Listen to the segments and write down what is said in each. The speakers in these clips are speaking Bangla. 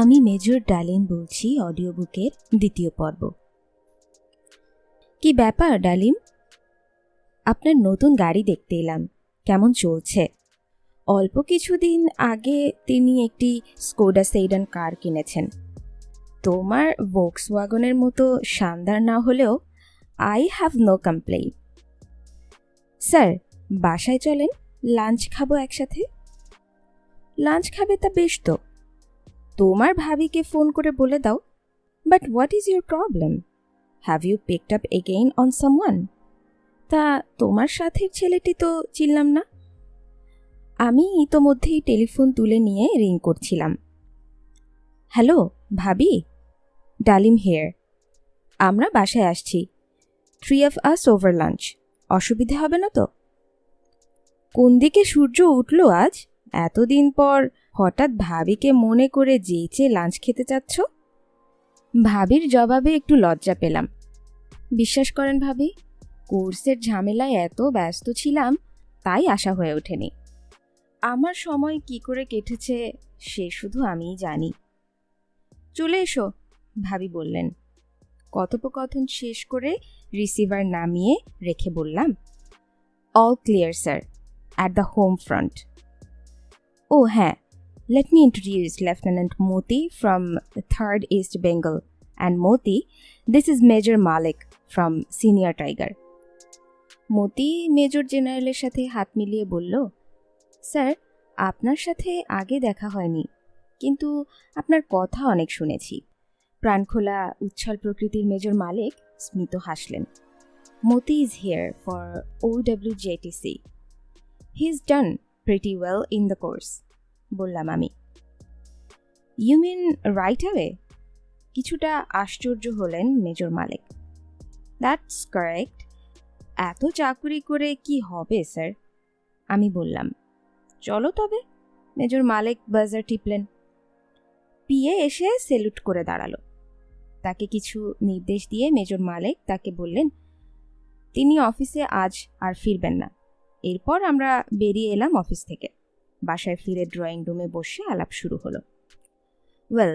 আমি মেজর ডালিন বলছি, অডিও বুকের দ্বিতীয় পর্ব। কি ব্যাপার ডালিম? আপনার নতুন গাড়ি দেখতে এলাম, কেমন চলছে? অল্প কিছুদিন আগে তিনি একটি স্কোডা সেডান কার কিনেছেন। তোমার ভোক্সওয়াগনের মতো শানদার না হলেও I have no complain. Sir, বাসায় চলেন, লাঞ্চ খাবো একসাথে। লাঞ্চ খাবে তা বেশ তো, তোমার ভাবিকে ফোন করে বলে দাও। But what is your problem? Have you picked up again on someone? তা তোমার সাথের ছেলেটি তো চিনলাম না। আমি ইতোমধ্যেই টেলিফোন তুলে নিয়ে রিং করছিলাম। হ্যালো ভাবি, ডালিম হেয়ার। আমরা বাসায় আসছি, 3 of us ওভার লাঞ্চ। অসুবিধে হবে না তো? কোন দিকে সূর্য উঠল আজ? এতদিন পর হঠাৎ ভাবিকে মনে করে যেচে লাঞ্চ খেতে চাচ্ছ? ভাবির জবাবে একটু লজ্জা পেলাম। বিশ্বাস করেন ভাবি, কোর্সের ঝামেলায় এত ব্যস্ত ছিলাম, তাই আশা হয়ে ওঠেনি। আমার সময় কি করে কেটেছে সে শুধু আমিই জানি। চলে এসো, ভাবি বললেন। কথোপকথন শেষ করে রিসিভার নামিয়ে রেখে বললাম, all clear sir, at the home front. ও হ্যাঁ, let me introduce Lieutenant Moti from the 3rd East Bengal, and Moti, this is Major Malik from Senior Tiger. Moti major জেনারেলের সাথে হাত মিলিয়ে বলল, স্যার, আপনার সাথে আগে দেখা হয়নি, কিন্তু আপনার কথা অনেক শুনেছি। প্রাণখোলা উচ্ছল প্রকৃতির মেজর মালিক স্মিত হাসলেন। Moti is here for OWJTC. He is done pretty well in the course, বললাম আমি। You mean right away? কিছুটা আশ্চর্য হলেন মেজর মালিক। That's correct. এত চাকুরি করে কি হবে স্যার? আমি বললাম। চলো তবে। মেজর মালিক বাজার টিপলেন। পিএ এসে সেলুট করে দাঁড়ালো। তাকে কিছু নির্দেশ দিয়ে মেজর মালিক তাকে বললেন, তিনি অফিসে আজ আর ফিরবেন না। এরপর আমরা বেরিয়ে এলাম অফিস থেকে। বাসায় ফিরে ড্রয়িং রুমে বসে আলাপ শুরু হলো। ওয়েল,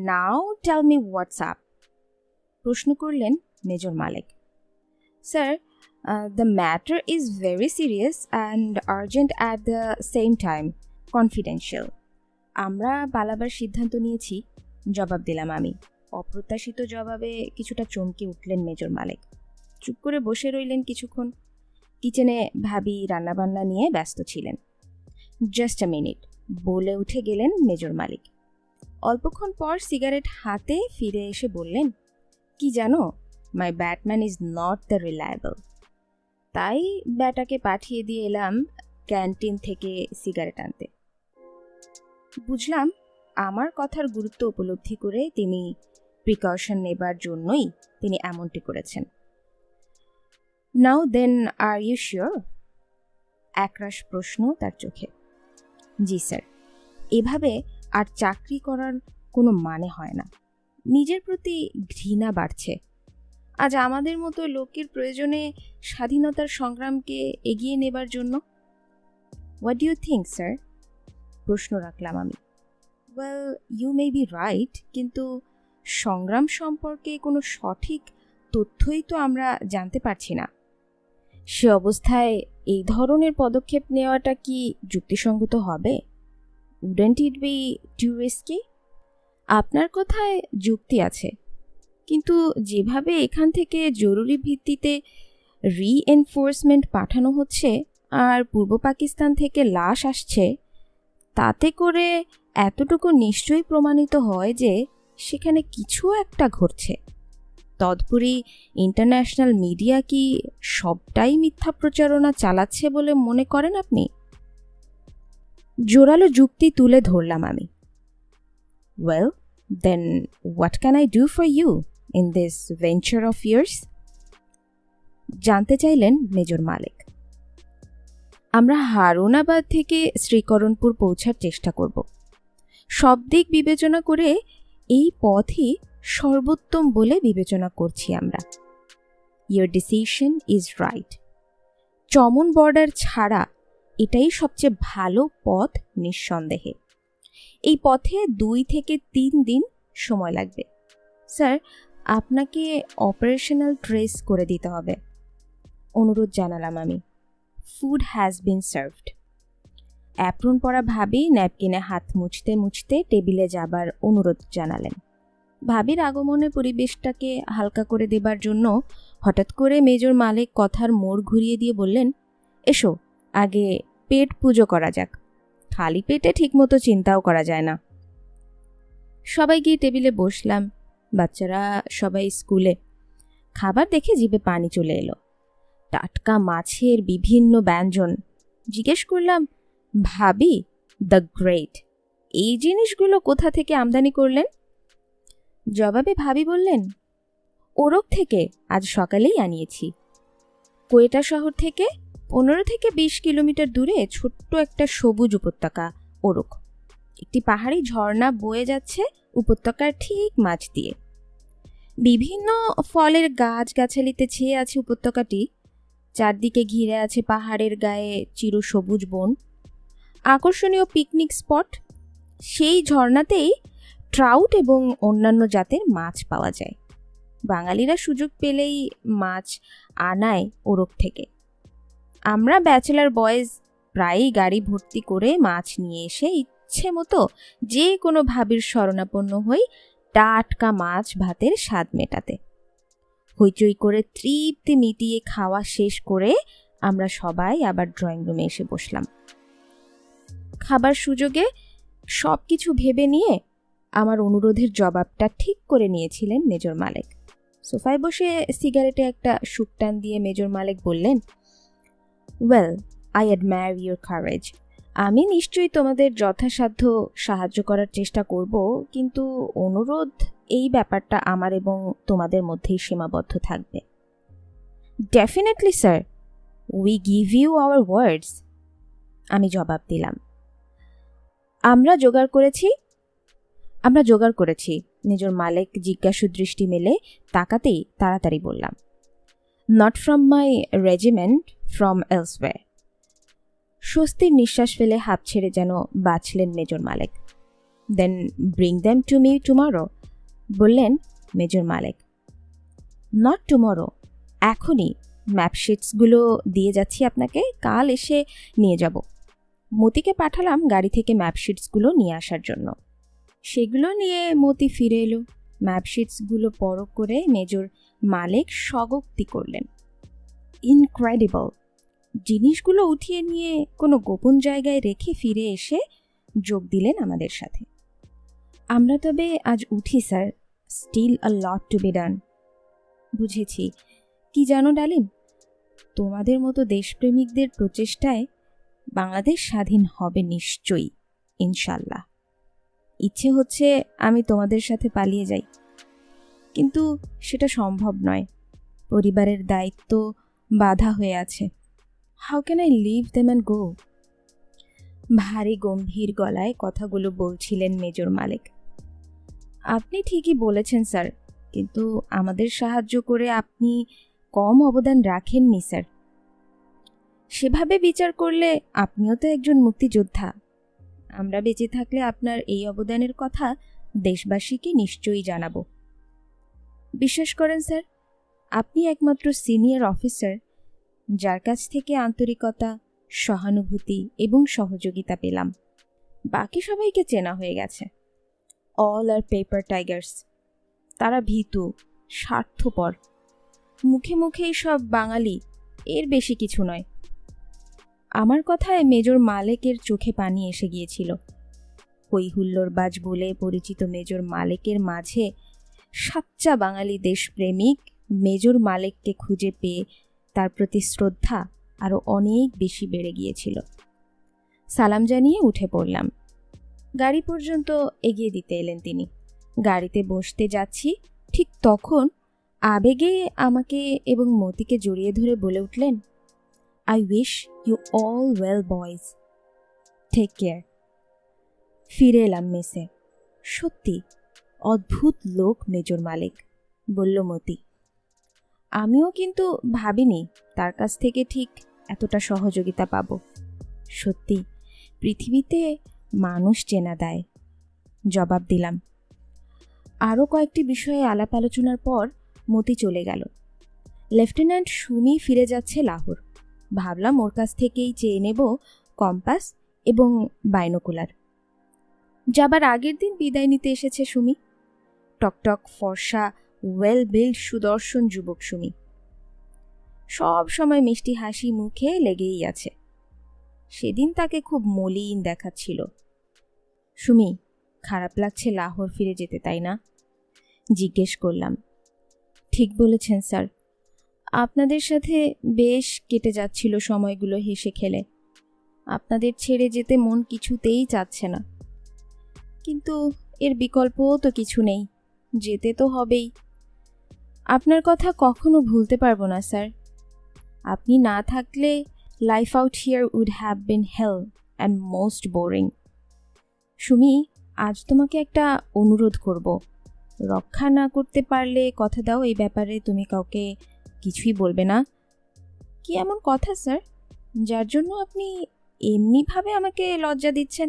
নাও টেল মি হোয়াটস আপ, প্রশ্ন করলেন major Malik. Sir, the matter is very serious and urgent at the same time, confidential. আমরা পালাবার সিদ্ধান্ত নিয়েছি, জবাব দিলাম আমি। অপ্রত্যাশিত জবাবে কিছুটা চমকে উঠলেন মেজর মালিক। চুপ করে বসে রইলেন কিছুক্ষণ। কিচেনে ভাবি রান্নাবান্না নিয়ে ব্যস্ত ছিলেন। জাস্ট আ মিনিট, বলে উঠে গেলেন মেজর মালিক। অল্পক্ষণ পর সিগারেট হাতে ফিরে এসে বললেন, কি জানো, my batman is not the reliable. তাই ব্যাটাকে পাঠিয়ে দিয়ে এলাম ক্যান্টিন থেকে সিগারেট আনতে। বুঝলাম আমার কথার গুরুত্ব উপলব্ধি করে তিনি প্রিকশন নেবার জন্যই তিনি এমনটি করেছেন। নাও দেন, আর ইউ শিওর? একরাশ প্রশ্ন তার চোখে। জি স্যার। এভাবে আর চাকরি করার কোনো মানে হয় না। নিজের প্রতি ঘৃণা বাড়ছে। আজ আমাদের মতো লোকের প্রয়োজনে স্বাধীনতার সংগ্রামকে এগিয়ে নেবার জন্য। What do you think sir? প্রশ্ন রাখলাম আমি। Well, you may be right, কিন্তু সংগ্রাম সম্পর্কে কোনো সঠিক তথ্যই তো আমরা জানতে পারছি না। সে অবস্থায় এই ধরনের পদক্ষেপ নেওয়াটা কি যুক্তিসঙ্গত হবে? Wouldn't it be two risky? আপনার কথায় যুক্তি আছে, কিন্তু যেভাবে এখান থেকে জরুরি ভিত্তিতে রিএনফোর্সমেন্ট পাঠানো হচ্ছে আর পূর্ব পাকিস্তান থেকে লাশ আসছে, তাতে করে এতটুকু নিশ্চয়ই প্রমাণিত হয় যে সেখানে কিছু একটা ঘটছে। তদুপরি ইন্টারন্যাশনাল মিডিয়া কি সবটাই মিথ্যা প্রচারণা চালাচ্ছে বলে মনে করেন আপনি? জোরালো যুক্তি তুলে ধরলাম আমি। Well, then what can I do for you in this venture of years? জানতে চাইলেন মেজর মালিক। আমরা হারুনাবাদ থেকে শ্রীকরণপুর পৌঁছার চেষ্টা করব। সব দিক বিবেচনা করে এই পথই সর্বোত্তম বলে বিবেচনা করছি আমরা। Your decision is right. চমন বর্ডার ছাড়া এটাই সবচেয়ে ভালো পথ নিঃসন্দেহে। এই পথে 2 থেকে 3 দিন সময় লাগবে। স্যার, আপনাকে অপারেশনাল ট্রেস করে দিতে হবে। অনুরোধ জানালাম আমি। Food has been served. Apron পরা ভাবি ন্যাপকিনে হাত মুছতে মুছতে টেবিলে যাবার অনুরোধ জানালেন। ভাবির আগমনে পরিবেশটাকে হালকা করে দেবার জন্য হঠাৎ করে মেজর মালিক কথার মোড় ঘুরিয়ে দিয়ে বললেন, এসো আগে পেট পুজো করা যাক, খালি পেটে ঠিকমতো চিন্তাও করা যায় না। সবাই গিয়ে টেবিলে বসলাম। বাচ্চারা সবাই স্কুলে। খাবার দেখে জিভে পানি চলে এলো। টাটকা মাছের বিভিন্ন ব্যঞ্জন। জিজ্ঞেস করলাম, ভাবি দ্য গ্রেট, এই জিনিসগুলো কোথা থেকে আমদানি করলেন? জবাবে ভাবি বললেন, ওরক থেকে আজ সকালেই আনিয়েছি। কোয়েটা শহর থেকে 15 থেকে 20 কিলোমিটার দূরে ছোট্ট একটা সবুজ উপত্যকা ওরক। একটি পাহাড়ি ঝর্ণা বয়ে যাচ্ছে উপত্যকার ঠিক মাঝ দিয়ে। বিভিন্ন ফলের গাছগাছালিতে ছেয়ে আছে উপত্যকাটি। চারদিকে ঘিরে আছে পাহাড়ের গায়ে চিরসবুজ বন। আকর্ষণীয় পিকনিক স্পট। সেই ঝর্ণাতেই ট্রাউট এবং অন্যান্য জাতের মাছ পাওয়া যায়। বাঙালিরা সুযোগ পেলেই মাছ আনায় ওরক থেকে। আমরা ব্যাচেলার বয়েজ প্রায়ই গাড়ি ভর্তি করে মাছ নিয়ে এসে ইচ্ছে মতো যে কোনো ভাবির শরণাপন্ন হই টাটকা মাছ ভাতের স্বাদ মেটাতে। হইচই করে তৃপ্তি মিটিয়ে খাওয়া শেষ করে আমরা সবাই আবার ড্রয়িং রুমে এসে বসলাম। খাবার সুযোগে সব কিছু ভেবে নিয়ে আমার অনুরোধের জবাবটা ঠিক করে নিয়েছিলেন মেজর মালিক। সোফায় বসে সিগারেটে একটা শুকটান দিয়ে মেজর মালিক বললেন, well, I admire your courage. আমি নিশ্চয়ই তোমাদের যথাসাধ্য সাহায্য করার চেষ্টা করব, কিন্তু অনুরোধ, এই ব্যাপারটা আমার এবং তোমাদের মধ্যেই সীমাবদ্ধ থাকবে। Definitely sir, we give you our words, আমি জবাব দিলাম। আমরা জোগাড় করেছি। মেজর মালিক জিজ্ঞাসু দৃষ্টি মেলে তাকাতেই তাড়াতাড়ি বললাম, not from my regiment, from elsewhere. স্বস্তির নিঃশ্বাস ফেলে হাঁপ ছেড়ে যেন বাঁচলেন major Malik. Then bring them to me tomorrow, বললেন মেজর মালিক। নট টুমরো, এখনই। ম্যাপশিটসগুলো দিয়ে যাচ্ছি আপনাকে, কাল এসে নিয়ে যাব। মতিকে পাঠালাম গাড়ি থেকে ম্যাপশিটসগুলো নিয়ে আসার জন্য। সেগুলো নিয়ে মতি ফিরে এলো। ম্যাপশিটসগুলো পরখ করে মেজর মালিক স্বগোক্তি করলেন, ইনক্রেডিবল। জিনিসগুলো উঠিয়ে নিয়ে কোনো গোপন জায়গায় রেখে ফিরে এসে যোগ দিলেন আমাদের সাথে। আমরা তবে আজ উঠি sir, still a lot to be done. বুঝেছি। কি জানো ডালিম, তোমাদের মতো দেশপ্রেমিকদের প্রচেষ্টায় বাংলাদেশ স্বাধীন হবে নিশ্চয়ই, ইনশাল্লাহ। ইচ্ছে হচ্ছে আমি তোমাদের সাথে পালিয়ে যাই, কিন্তু সেটা সম্ভব নয়। পরিবারের দায়িত্ব বাধা হয়ে আছে। How can I leave them and go? ভারী গম্ভীর গলায় কথাগুলো বলছিলেন মেজর মালিক। আপনি ঠিকই বলেছেন স্যার, কিন্তু আমাদের সাহায্য করে আপনি কম অবদান রাখেননি স্যার। সেভাবে বিচার করলে আপনিও তো একজন মুক্তিযোদ্ধা। আমরা বেঁচে থাকলে আপনার এই অবদানের কথা দেশবাসীকে নিশ্চয়ই জানাবো। বিশ্বাস করেন স্যার, আপনি একমাত্র সিনিয়র অফিসার যার কাছ থেকে আন্তরিকতা, সহানুভূতি এবং সহযোগিতা পেলাম। বাকি সবাইকে চেনা হয়ে গেছে। অল আর পেপার টাইগার্স। তারা ভীতু, স্বার্থপর, মুখে মুখেই সব বাঙালি, এর বেশি কিছু নয়। আমার কথায় মেজর মালিকের চোখে পানি এসে গিয়েছিল। হই হুল্লোড়বাজ বলে পরিচিত মেজর মালিকের মাঝে সাচ্চা বাঙালি দেশপ্রেমিক মেজর মালিককে খুঁজে পেয়ে তার প্রতি শ্রদ্ধা আরও অনেক বেশি বেড়ে গিয়েছিল। সালাম জানিয়ে উঠে পড়লাম। গাড়ি পর্যন্ত এগিয়ে দিতে এলেন তিনি। গাড়িতে বসতে যাচ্ছি, ঠিক তখন আবেগে আমাকে এবং মতিকে জড়িয়ে ধরে বলে উঠলেন, I wish you all well, boys. Take care. ফিরে এলাম মেসে। সত্যি অদ্ভুত লোক মেজর মালিক, বলল মতি। আমিও কিন্তু ভাবিনি তার কাছ থেকে ঠিক এতটা সহযোগিতা পাব। সত্যি পৃথিবীতে মানুষ চেনা দেয়, জবাব দিলাম। আরও কয়েকটি বিষয়ে আলাপ আলোচনার পর মতি চলে গেল। লেফটেন্যান্ট সুমি ফিরে যাচ্ছে লাহোর। ভাবলাম ওর কাছ থেকেই চেয়ে নেব কম্পাস এবং বাইনোকুলার। যাবার আগের দিন বিদায় নিতে এসেছে সুমি। টকটক ফর্সা ওয়েল বিল্ড সুদর্শন যুবক সুমি, সব সময় মিষ্টি হাসি মুখে লেগেই আছে। সেদিন তাকে খুব মলিন দেখাচ্ছিল। সুমি, খারাপ লাগছে লাহোর ফিরে যেতে, তাই না? জিজ্ঞেস করলাম। ঠিক বলেছেন স্যার, আপনাদের সাথে বেশ কেটে যাচ্ছিল সময়গুলো হেসে খেলে। আপনাদের ছেড়ে যেতে মন কিছুতেই চাচ্ছে না, কিন্তু এর বিকল্পও তো কিছু নেই, যেতে তো হবেই। আপনার কথা কখনো ভুলতে পারবো না স্যার। আপনি না থাকলে life out here would have been hell and most boring. Sumi, আজ তোমাকে একটা অনুরোধ করব। রক্ষা না করতে পারলে কথা দাও এই ব্যাপারে তুমি কাউকে কিছুই বলবে না। কি এমন কথা স্যার, যার জন্য আপনি এমনিভাবে আমাকে লজ্জা দিচ্ছেন?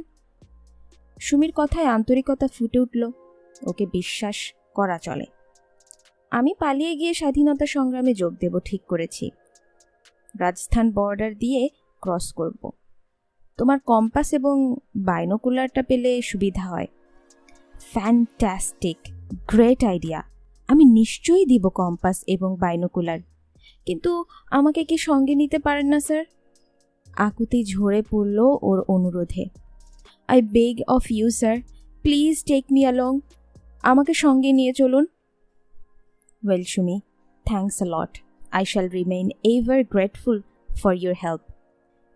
সুমির কথায় আন্তরিকতা ফুটে উঠল। ওকে বিশ্বাস করা চলে। আমি পালিয়ে গিয়ে স্বাধীনতা সংগ্রামে যোগ দেব ঠিক করেছি। রাজস্থান বর্ডার দিয়ে ক্রস করব। তোমার কম্পাস এবং বাইনোকুলারটা পেলে সুবিধা হয়। Fantastic, great idea. আমি নিশ্চয়ই দিব কম্পাস এবং বাইনোকুলার। কিন্তু আমাকে কি সঙ্গে নিতে পারেন না স্যার? আকুতি ঝরে পড়ল ওর অনুরোধে। I beg of you sir, please take me along. আমাকে সঙ্গে নিয়ে চলুন। Well Sumi, thanks a lot. I shall remain ever grateful for your help.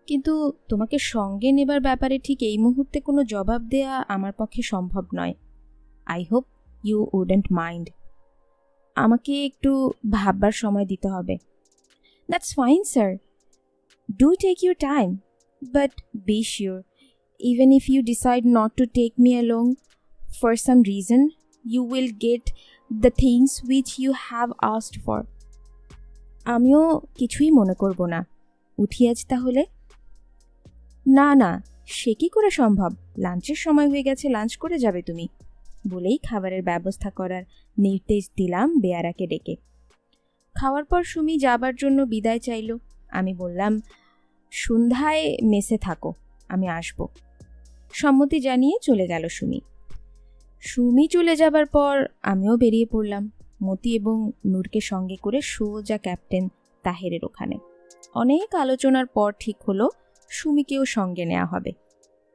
কিন্তু তোমাকে সঙ্গে নেবার ব্যাপারে ঠিক এই মুহূর্তে কোনো জবাব দেয়া আমার পক্ষে সম্ভব নয়। I hope you wouldn't mind. আমাকে একটু ভাববার সময় দিতে হবে। That's fine sir, do take your time, but be sure, even if you decide not to take me along for some reason, you will get the things which you have asked for. আমিও কিছুই মনে করব না। উঠি আজ তাহলে? না না, সে কি করে সম্ভব? লাঞ্চের সময় হয়ে গেছে, লাঞ্চ করে যাবে তুমি, বলেই খাবারের ব্যবস্থা করার নির্দেশ দিলাম বেয়ারাকে ডেকে। খাওয়ার পর সুমি যাবার জন্য বিদায় চাইল। আমি বললাম, সন্ধ্যায় মেসে থাকো, আমি আসব। সম্মতি জানিয়ে চলে গেল সুমি। সুমি চলে যাবার পর আমিও বেরিয়ে পড়লাম, মতি এবং নূরকে সঙ্গে করে সোজা ক্যাপ্টেন তাহেরের ওখানে। অনেক আলোচনার পর ঠিক হলো সুমিকেও সঙ্গে নেওয়া হবে।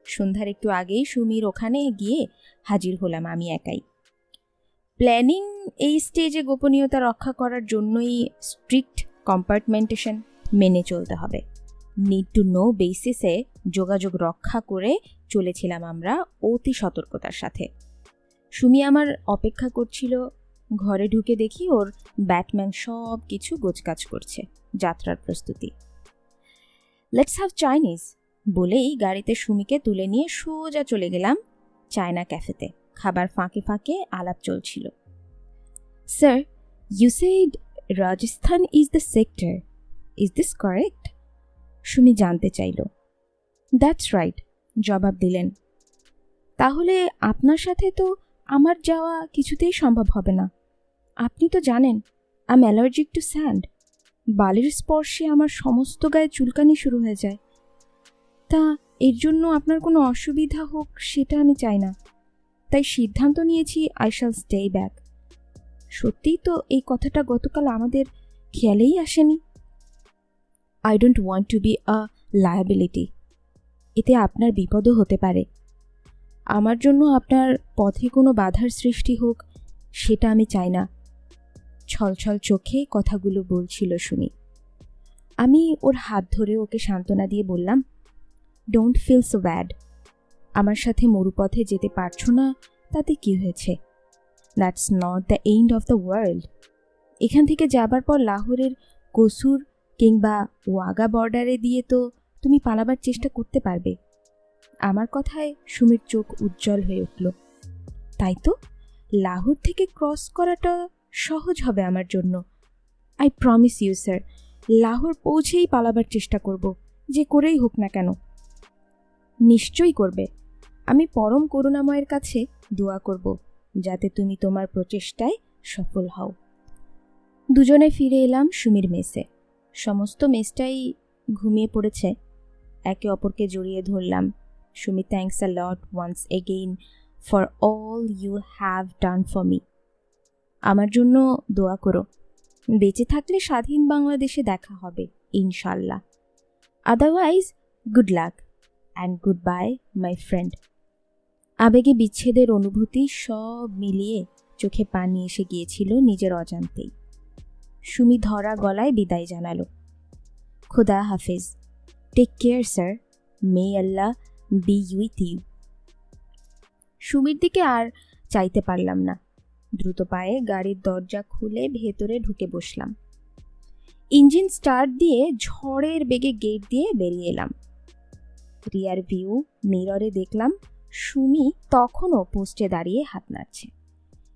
সন্ধ্যার একটু আগেই সুমির ওখানে গিয়ে হাজির হলাম আমি একাই। প্ল্যানিং এই স্টেজে গোপনীয়তা রক্ষা করার জন্যই স্ট্রিক্ট কম্পার্টমেন্টেশন মেনে চলতে হবে। নিড টু নো বেসিসে যোগাযোগ রক্ষা করে চলেছিলাম আমরা অতি সতর্কতার সাথে। সুমি আমার অপেক্ষা করছিল। ঘরে ঢুকে দেখি ওর ব্যাটম্যান সব কিছু গোছগাছ করছে, যাত্রার প্রস্তুতি। লেটস হ্যাভ চাইনিজ বলেই গাড়িতে সুমিকে তুলে নিয়ে সোজা চলে গেলাম চায়না ক্যাফেতে। খাবার ফাঁকে ফাঁকে আলাপ চলছিল। Sir, you said Rajasthan is the sector, is this correct? Sumi জানতে চাইল। দ্যাটস রাইট, জবাব দিলেন। তাহলে আপনার সাথে তো আমার যাওয়া কিছুতেই সম্ভব হবে না। আপনি তো জানেন I am allergic two sand. বালির স্পর্শে আমার সমস্ত গায়ে চুলকানি শুরু হয়ে যায়। তা এর জন্য আপনার কোনো অসুবিধা হোক সেটা আমি চাই না। তাই সিদ্ধান্ত নিয়েছি আই শ্যাল স্টে ব্যাক। সত্যিই তো এই কথাটা গতকাল আমাদের খেয়ালেই আসেনি। I don't want to be a liability. এতে আপনার বিপদও হতে পারে। আমার জন্য আপনার পথে কোনো বাধার সৃষ্টি হোক সেটা আমি চাই না। ছলছল চোখে কথাগুলো বলছিল সুমি। আমি ওর হাত ধরে ওকে সান্ত্বনা দিয়ে বললাম, ডোন্ট ফিল সো ব্যাড। আমার সাথে মরুপথে যেতে পারছো না তাতে কি হয়েছে? That's not the end of the world. এখান থেকে যাবার পর লাহোরের কসুর কিংবা ওয়াগা বর্ডারে দিয়ে তো তুমি পালাবার চেষ্টা করতে পারবে। আমার কথায় সুমির চোখ উজ্জ্বল হয়ে উঠল। তাই তো, লাহোর থেকে ক্রস করাটা সহজ হবে আমার জন্য। I promise you sir, Lahore পৌঁছেই পালাবার চেষ্টা করব, যে করেই হোক না কেন। নিশ্চয়ই করবে। আমি পরম করুণাময়ের কাছে দোয়া করব যাতে তুমি তোমার প্রচেষ্টায় সফল হও। দুজনে ফিরে এলাম সুমির মেসে। সমস্ত মেসটাই ঘুমিয়ে পড়েছে। একে অপরকে জড়িয়ে ধরলাম। Sumi, thanks a lot once again for all you have done for me. আমার জন্য দোয়া করো। বেঁচে থাকলে স্বাধীন বাংলাদেশে দেখা হবে ইনশাল্লাহ। Otherwise good luck and goodbye my friend. আবেগে বিচ্ছেদের অনুভূতি সব মিলিয়ে চোখে পানি এসে গিয়েছিল নিজের অজান্তেই। সুমি ধরা গলায় বিদায় জানালো। খুদা হাফিজ, take care sir, may Allah be with you. সুমির দিকে আর চাইতে পারলাম না। দ্রুত পায়ে গাড়ির দরজা খুলে ভেতরে ঢুকে বসলাম। ইঞ্জিন স্টার্ট দিয়ে ঝড়ের বেগে গেট দিয়ে বেরিয়ে এলাম। রিয়ার ভিউ মিররে দেখলাম সুমি তখনও পোস্টে দাঁড়িয়ে হাত নাড়ছে।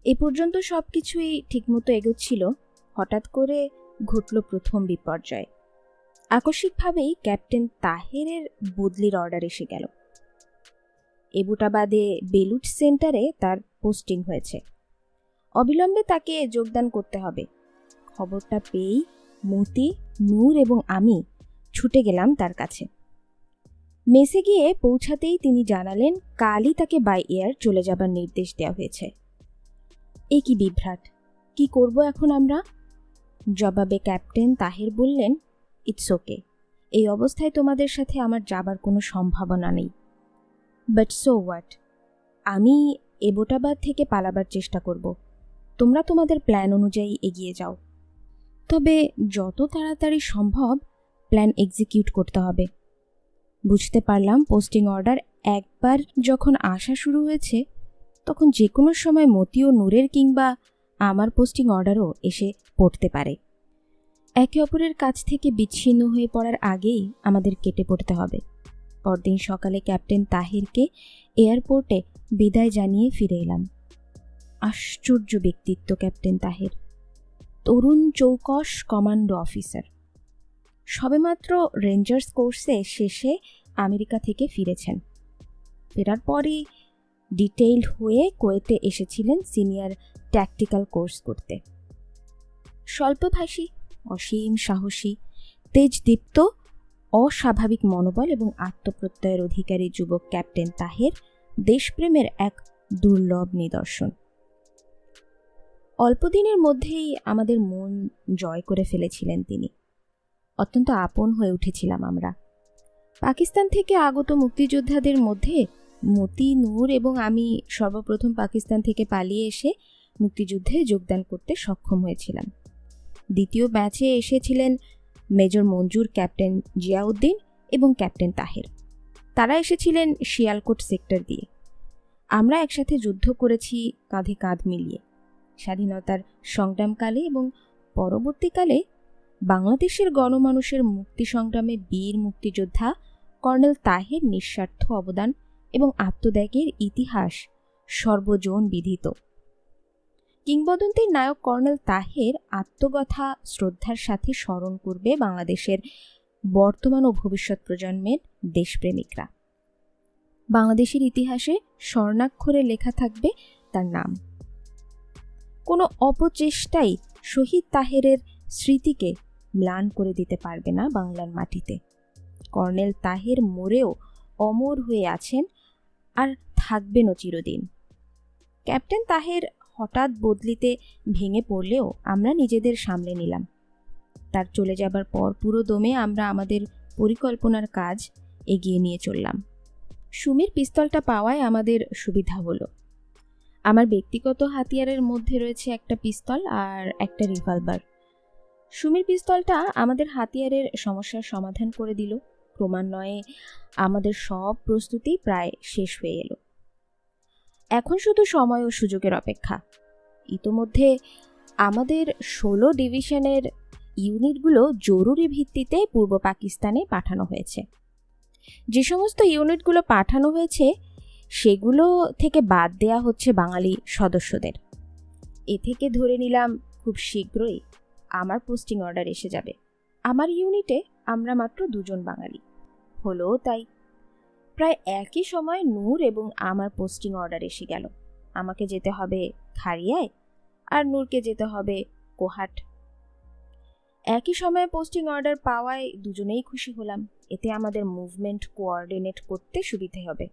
এ পর্যন্ত সব কিছুই ঠিকমতো এগোচ্ছিল। হঠাৎ করে ঘটল প্রথম বিপর্যয়। আকস্মিকভাবেই ক্যাপ্টেন তাহেরের বদলির অর্ডার এসে গেল। এবুটাবাদে বেলুট সেন্টারে তার পোস্টিং হয়েছে। অবিলম্বে তাকে যোগদান করতে হবে। খবরটা পেয়েই মতি, নূর এবং আমি ছুটে গেলাম তার কাছে। মেসে গিয়ে পৌঁছাতেই তিনি জানালেন কালই তাকে বাই এয়ার চলে যাবার নির্দেশ দেওয়া হয়েছে। এ কি বিভ্রাট! কি করব এখন আমরা? জবাবে ক্যাপ্টেন তাহের বললেন, ইটস ওকে, এই অবস্থায় তোমাদের সাথে আমার যাবার কোনো সম্ভাবনা নেই। But so what? আমি এবুটাবাদ থেকে পালাবার চেষ্টা করব। তোমরা তোমাদের প্ল্যান অনুযায়ী এগিয়ে যাও। তবে যত তাড়াতাড়ি সম্ভব প্ল্যান এক্সিকিউট করতে হবে। বুঝতে পারলাম পোস্টিং অর্ডার একবার যখন আসা শুরু হয়েছে তখন যে কোনো সময় মতি ও নূরের কিংবা আমার পোস্টিং অর্ডারও এসে পড়তে পারে। একে অপরের কাছ থেকে বিচ্ছিন্ন হয়ে পড়ার আগেই আমাদের কেটে পড়তে হবে। পরদিন সকালে ক্যাপ্টেন তাহিরকে এয়ারপোর্টে বিদায় জানিয়ে ফিরে এলাম। আশ্চর্য ব্যক্তিত্ব ক্যাপ্টেন তাহের। তরুণ চৌকস কমান্ডো অফিসার। সবেমাত্র রেঞ্জার্স কোর্সে শেষে আমেরিকা থেকে ফিরেছেন। ফেরার পরই ডিটেইলড হয়ে কুয়েটে এসেছিলেন সিনিয়র ট্যাকটিক্যাল কোর্স করতে। স্বল্পভাষী, অসীম সাহসী, তেজদীপ্ত, অস্বাভাবিক মনোবল এবং আত্মপ্রত্যয়ের অধিকারী যুবক ক্যাপ্টেন তাহের দেশপ্রেমের এক দুর্লভ নিদর্শন। অল্পদিনের মধ্যেই আমাদের মন জয় করে ফেলেছিলেন তিনি। অত্যন্ত আপন হয়ে উঠেছিলাম আমরা। পাকিস্তান থেকে আগত মুক্তিযোদ্ধাদের মধ্যে মতি, নূর এবং আমি সর্বপ্রথম পাকিস্তান থেকে পালিয়ে এসে মুক্তিযুদ্ধে যোগদান করতে সক্ষম হয়েছিলাম। দ্বিতীয় ব্যাচে এসেছিলেন মেজর মঞ্জুর, ক্যাপ্টেন জিয়াউদ্দিন এবং ক্যাপ্টেন তাহের। তারা এসেছিলেন শিয়ালকোট সেক্টর দিয়ে। আমরা একসাথে যুদ্ধ করেছি কাঁধে কাঁধ মিলিয়ে। স্বাধীনতার সংগ্রামকালে এবং পরবর্তীকালে বাংলাদেশের গণমানুষের মুক্তি সংগ্রামে বীর মুক্তিযোদ্ধা কর্নেল তাহের নিঃস্বার্থ অবদান এবং আত্মত্যাগের ইতিহাস সর্বজন বিদিত। কিংবদন্তির নায়ক কর্নেল তাহের আত্মকথা শ্রদ্ধার সাথে স্মরণ করবে বাংলাদেশের বর্তমান ও ভবিষ্যৎ প্রজন্মের দেশপ্রেমিকরা। বাংলাদেশের ইতিহাসে স্বর্ণাক্ষরে লেখা থাকবে তার নাম। কোনো অপচেষ্টাই শহীদ তাহেরের স্মৃতিকে ম্লান করে দিতে পারবে না বাংলার মাটিতে। কর্নেল তাহের মরেও অমর হয়ে আছেন আর থাকবেনও চিরদিন। ক্যাপ্টেন তাহের হঠাৎ বদলিতে ভেঙে পড়লেও আমরা নিজেদের সামলে নিলাম। তার চলে যাবার পর পুরো দমে আমরা আমাদের পরিকল্পনার কাজ এগিয়ে নিয়ে চললাম। সুমির পিস্তলটা পাওয়ায় আমাদের সুবিধা হলো। আমার ব্যক্তিগত হাতিয়ারের মধ্যে রয়েছে একটা পিস্তল আর একটা রিভলভার। সুমির পিস্তলটা আমাদের হাতিয়ারের সমস্যার সমাধান করে দিল। ক্রমান্বয়ে আমাদের সব প্রস্তুতি প্রায় শেষ হয়ে এলো। এখন শুধু সময় ও সুযোগের অপেক্ষা। ইতোমধ্যে আমাদের 16 ডিভিশনের ইউনিটগুলো জরুরি ভিত্তিতে পূর্ব পাকিস্তানে পাঠানো হয়েছে। যে সমস্ত ইউনিটগুলো পাঠানো হয়েছে সেগুলো থেকে বাদ দেয়া হচ্ছে বাঙালি সদস্যদের। এ থেকে ধরে নিলাম খুব শীঘ্রই আমার পোস্টিং অর্ডার এসে যাবে। আমার ইউনিটে আমরা মাত্র 2 জন বাঙালি। হলো তাই। প্রায় একই সময় নূর এবং আমার পোস্টিং অর্ডার এসে গেল। আমাকে যেতে হবে খারিয়ায় আর নূরকে যেতে হবে কোহাট। একই সময়ে পোস্টিং অর্ডার পাওয়ায় দুজনেই খুশি হলাম। এতে আমাদের মুভমেন্ট কোঅর্ডিনেট করতে সুবিধে হবে।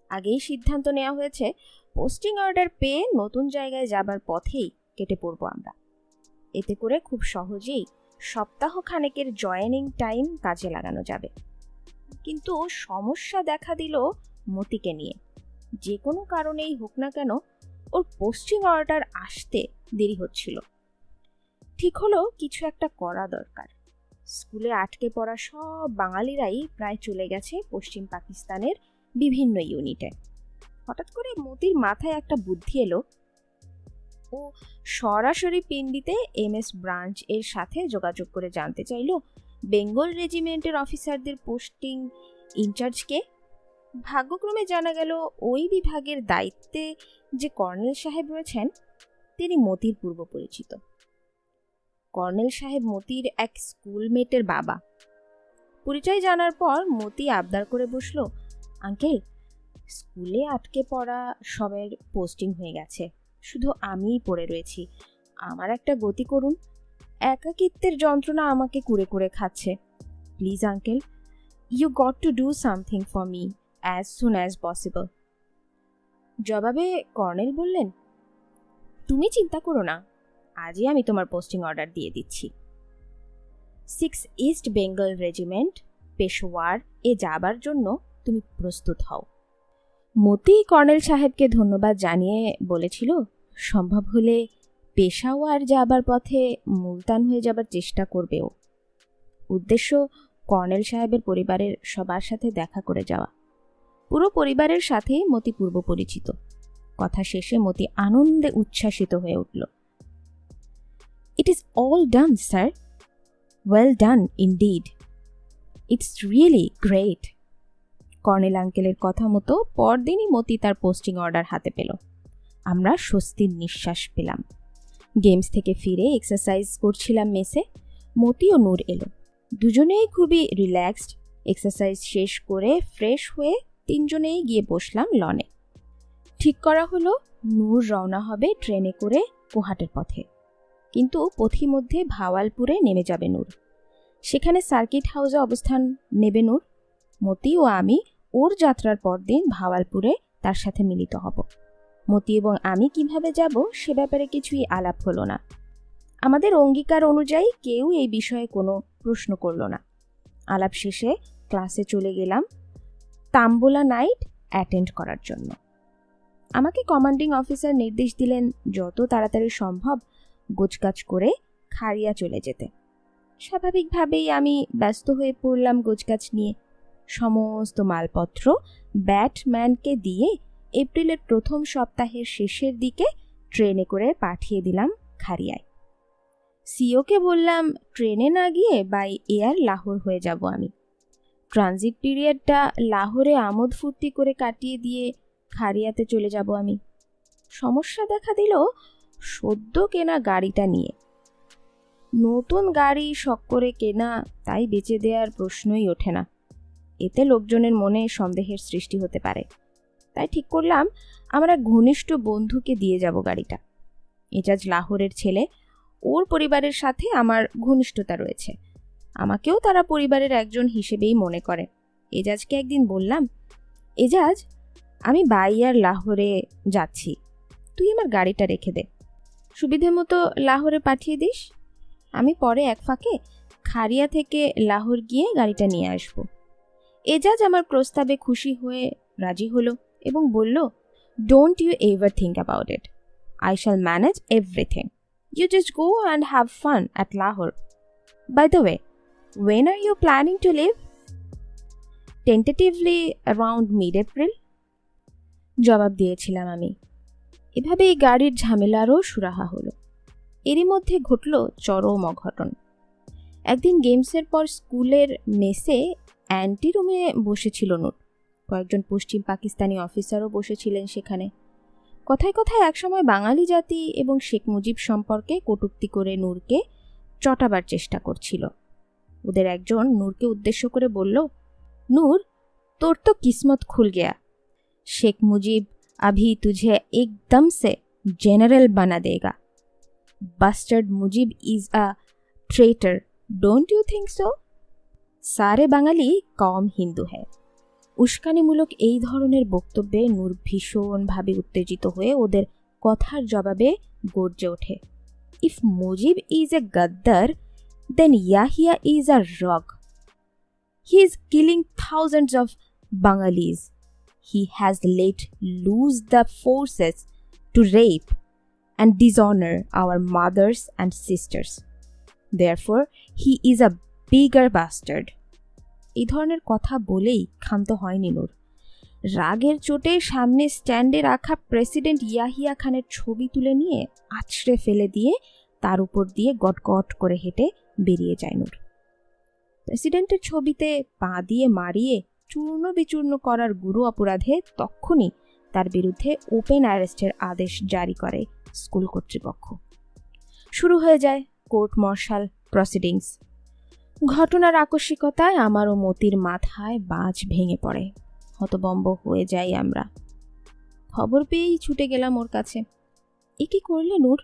আগেই সিদ্ধান্ত নেওয়া হয়েছে পোস্টিং অর্ডার পেয়ে নতুন জায়গায় যাবার পথেই কেটে পড়ব আমরা। এতে করে খুব সহজেই সপ্তাহ খানেকের জয়েনিং টাইম কাজে লাগানো যাবে। কিন্তু সমস্যা দেখা দিল মতিকে নিয়ে। যে কোনো কারণেই হোক না কেন ওর পোস্টিং অর্ডার আসতে দেরি হচ্ছিল। ঠিক হলো কিছু একটা করা দরকার। স্কুলে আটকে পড়া সব বাঙালিরাই প্রায় চলে গেছে পশ্চিম পাকিস্তানের বিভিন্ন ইউনিটে। হঠাৎ করে মতির মাথায় একটা বুদ্ধি এলো। ও সরাসরি পিন্ডিতে MS ব্রাঞ্চ এর সাথে যোগাযোগ করে জানতে চাইল বেঙ্গল রেজিমেন্টের অফিসারদের পোস্টিং ইনচার্জকে। ভাগ্যক্রমে জানা গেল ওই বিভাগের দায়িত্বে যে কর্নেল সাহেব রয়েছেন তিনি মতির পূর্ব পরিচিত। কর্নেল সাহেব মতির এক স্কুলমেটের বাবা। পরিচয় জানার পর মতি আবদার করে বসল, আঙ্কেল, স্কুলে আটকে পড়া সবের পোস্টিং হয়ে গেছে, শুধু আমিই পড়ে রয়েছি। আমার একটা গতি করুন, একাকিত্বের যন্ত্রণা আমাকে কুড়ে কুড়ে খাচ্ছে। Please uncle, you got to do something for me as soon as possible. জবাবে কর্নেল বললেন, তুমি চিন্তা করো না, আজই আমি তোমার পোস্টিং অর্ডার দিয়ে দিচ্ছি। 6 ইস্ট বেঙ্গল রেজিমেন্ট পেশোয়ার এ যাবার জন্য তুমি প্রস্তুত হও। মতি কর্নেল সাহেবকে ধন্যবাদ জানিয়ে বলেছিল সম্ভব হলে পেশাওয়ার যাবার পথে মুলতান হয়ে যাবার চেষ্টা করবে ও। উদ্দেশ্য কর্নেল সাহেবের পরিবারের সবার সাথে দেখা করে যাওয়া। পুরো পরিবারের সাথেই মতি পূর্ব পরিচিত। কথা শেষে মতি আনন্দে উচ্ছ্বাসিত হয়ে উঠল। It is all done sir, well done indeed, it's really great. Colonel আঙ্কেলের কথা মতো পরদিনই মতি তার পোস্টিং অর্ডার হাতে পেল। আমরা স্বস্তির নিঃশ্বাস পেলাম। গেমস থেকে ফিরে এক্সারসাইজ করছিলাম মেসে। মতি ও নূর এলো। দুজনেই খুবই রিল্যাক্সড। এক্সারসাইজ শেষ করে ফ্রেশ হয়ে তিনজনেই গিয়ে বসলাম লনে। ঠিক করা হলো নূর রওনা হবে ট্রেনে করে কোহাটের পথে। কিন্তু পথিমধ্যে ভাওয়ালপুরে নেমে যাবে নূর। সেখানে সার্কিট হাউসে অবস্থান নেবে নূর। মতি ও আমি ওর যাত্রার পরদিন ভাওয়ালপুরে তার সাথে মিলিত হব। মতি এবং আমি কিভাবে যাব সে ব্যাপারে কিছুই আলাপ হলো না। আমাদের অঙ্গীকার অনুযায়ী কেউ এই বিষয়ে কোনো প্রশ্ন করল না। আলাপ শেষে ক্লাসে চলে গেলাম তাম্বোলা নাইট অ্যাটেন্ড করার জন্য। আমাকে কমান্ডিং অফিসার নির্দেশ দিলেন যত তাড়াতাড়ি সম্ভব গোছগাছ করে খারিয়া চলে যেতে। স্বাভাবিকভাবেই আমি ব্যস্ত হয়ে পড়লাম গোছগাছ নিয়ে। সমস্ত মালপত্র ব্যাটম্যানকে দিয়ে এপ্রিলের প্রথম সপ্তাহের শেষের দিকে ট্রেনে করে পাঠিয়ে দিলাম খারিয়ায়। সিওকে বললাম ট্রেনে না গিয়ে বাই এয়ার লাহোর হয়ে যাব আমি। ট্রানজিট পিরিয়ডটা লাহোরে আমোদ ফুর্তি করে কাটিয়ে দিয়ে খারিয়াতে চলে যাব আমি। সমস্যা দেখা দিল সদ্য কেনা গাড়িটা নিয়ে। নতুন গাড়ি শখ করে কেনা, তাই বেচে দেওয়ার প্রশ্নই ওঠে না। এতে লোকজনের মনে সন্দেহের সৃষ্টি হতে পারে। তাই ঠিক করলাম আমার এক ঘনিষ্ঠ বন্ধুকে দিয়ে যাব গাড়িটা। এজাজ লাহোরের ছেলে, ওর পরিবারের সাথে আমার ঘনিষ্ঠতা রয়েছে। আমাকেও তারা পরিবারের একজন হিসেবেই মনে করে। এজাজকে একদিন বললাম, এজাজ, আমি বাইয়ার লাহোরে যাচ্ছি, তুই আমার গাড়িটা রেখে দে, সুবিধে মতো লাহোরে পাঠিয়ে দিস। আমি পরে এক ফাঁকে খারিয়া থেকে লাহোর গিয়ে গাড়িটা নিয়ে আসব। এজাজ আমার প্রস্তাবে খুশি হয়ে রাজি হলো এবং বলল, don't you ever think about it, I shall manage everything, you just go and have fun at Lahore. By the way, when are you planning to leave? Tentatively around mid-April. জবাব দিয়েছিলাম আমি। এভাবেই গাড়ির ঝামেলারও সুরাহা হলো। এরই মধ্যে ঘটল চরম অঘটন। একদিন গেমসের পর স্কুলের মেসে অ্যান্টি রুমে বসেছিল নূর। কয়েকজন পশ্চিম পাকিস্তানি অফিসারও বসেছিলেন সেখানে। কথায় কথায় একসময় বাঙালি জাতি এবং শেখ মুজিব সম্পর্কে কটূক্তি করে নূরকে চটাবার চেষ্টা করছিল। ওদের একজন নূরকে উদ্দেশ্য করে বলল, নূর, তোর তো কিসমত খুল গয়া। शेख मुजीब अभी तुझे एकदम से जनरल बना देगा। Bastard Mujib is a traitor, don't you think so? सारे বাঙালি কম হিন্দু है। উস্কানিমূলক এই ধরনের বক্তব্যে নূর ভীষণভাবে উত্তেজিত হয়ে ওদের কথার জবাবে গর্জে ওঠে, if Mujib is a gaddar then Yahya is a rogue. He is killing thousands of Bengalis. He has let loose the forces to rape and dishonour our mothers and sisters. Therefore he is a bigger bastard. এই ধরনের কথা বলেই ক্ষান্ত হয়নি নূর। রাগের চোটে সামনে স্ট্যান্ডে রাখা প্রেসিডেন্ট ইয়াহিয়া খানের ছবি তুলে নিয়ে আছড়ে ফেলে দিয়ে তার উপর দিয়ে গটগট করে হেঁটে বেরিয়ে যায় নূর। প্রেসিডেন্টের ছবিতে পা দিয়ে মারিয়ে চূর্ণ বিচূর্ণ করার গুরু অপরাধে তক্ষুনি তার বিরুদ্ধে ওপেন অ্যারেস্টের আদেশ জারি করে স্কুল কর্তৃপক্ষ। শুরু হয়ে যায় কোর্ট মার্শাল প্রসিডিংস। ঘটনার আকস্মিকতায় আমার ও মতির মাথায় বাজ ভেঙে পড়ে। হতবম্ব হয়ে যাই আমরা। খবর পেয়েই ছুটে গেলাম ওর কাছে। এ কি করলে নূর?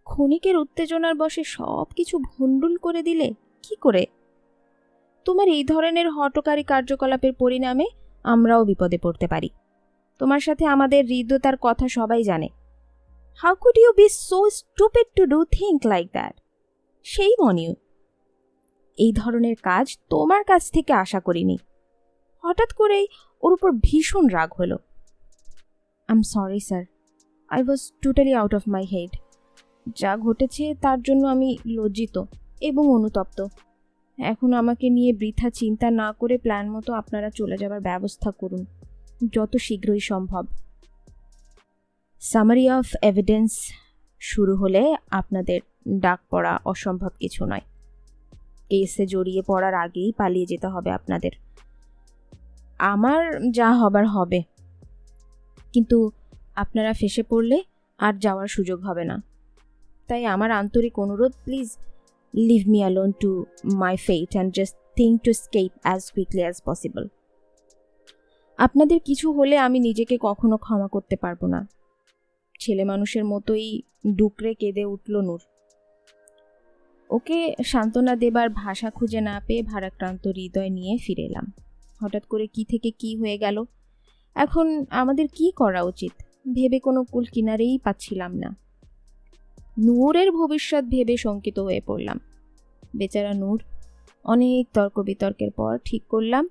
ক্ষণিকের উত্তেজনার বশে সব কিছু ভণ্ডুল করে দিলে কি করে? তোমার এই ধরনের হঠকারী কার্যকলাপের পরিণামে আমরাও বিপদে পড়তে পারি। তোমার সাথে আমাদের হৃদ্যতার কথা সবাই জানে। How could you be so stupid to do think like that? সেই মনিউ, এই ধরনের কাজ তোমার কাছ থেকে আশা করিনি। হঠাৎ করেই ওর উপর ভীষণ রাগ হলো। I am sorry sir, I was totally out of my head. যা ঘটেছে তার জন্য আমি লজ্জিত এবং অনুতপ্ত। এখন আমাকে নিয়ে বৃথা চিন্তা না করে প্ল্যান মতো আপনারা চলে যাবার ব্যবস্থা করুন, যত শীঘ্রই সম্ভব। সামারি অফ এভিডেন্স শুরু হলে আপনাদের ডাক পড়া অসম্ভব কিছু নয়। কেসে জড়িয়ে পড়ার আগেই পালিয়ে যেতে হবে আপনাদের। আমার যা হবার হবে, কিন্তু আপনারা ফেঁসে পড়লে আর যাওয়ার সুযোগ হবে না। তাই আমার আন্তরিক অনুরোধ, please leave me alone to my fate and just think to escape as quickly as possible. আপনাদের কিছু হলে আমি নিজেকে কখনো ক্ষমা করতে পারবো না। ছেলে মানুষের মতোই ডুকরে কেঁদে উঠল নূর। ওকে সান্ত্বনা দেবার ভাষা খুঁজে না পেয়ে ভারাক্রান্ত হৃদয় নিয়ে ফিরে এলাম। হঠাৎ করে কি থেকে কি হয়ে গেল, এখন আমাদের কি করা উচিত ভেবে কোনো কুল কিনারেই পাচ্ছিলাম না। নূরের ভবিষ্যৎ ভেবে শঙ্কিত হয়ে পড়লাম। বেচারা নূর। অনেক তর্ক বিতর্কের পর ঠিক করলাম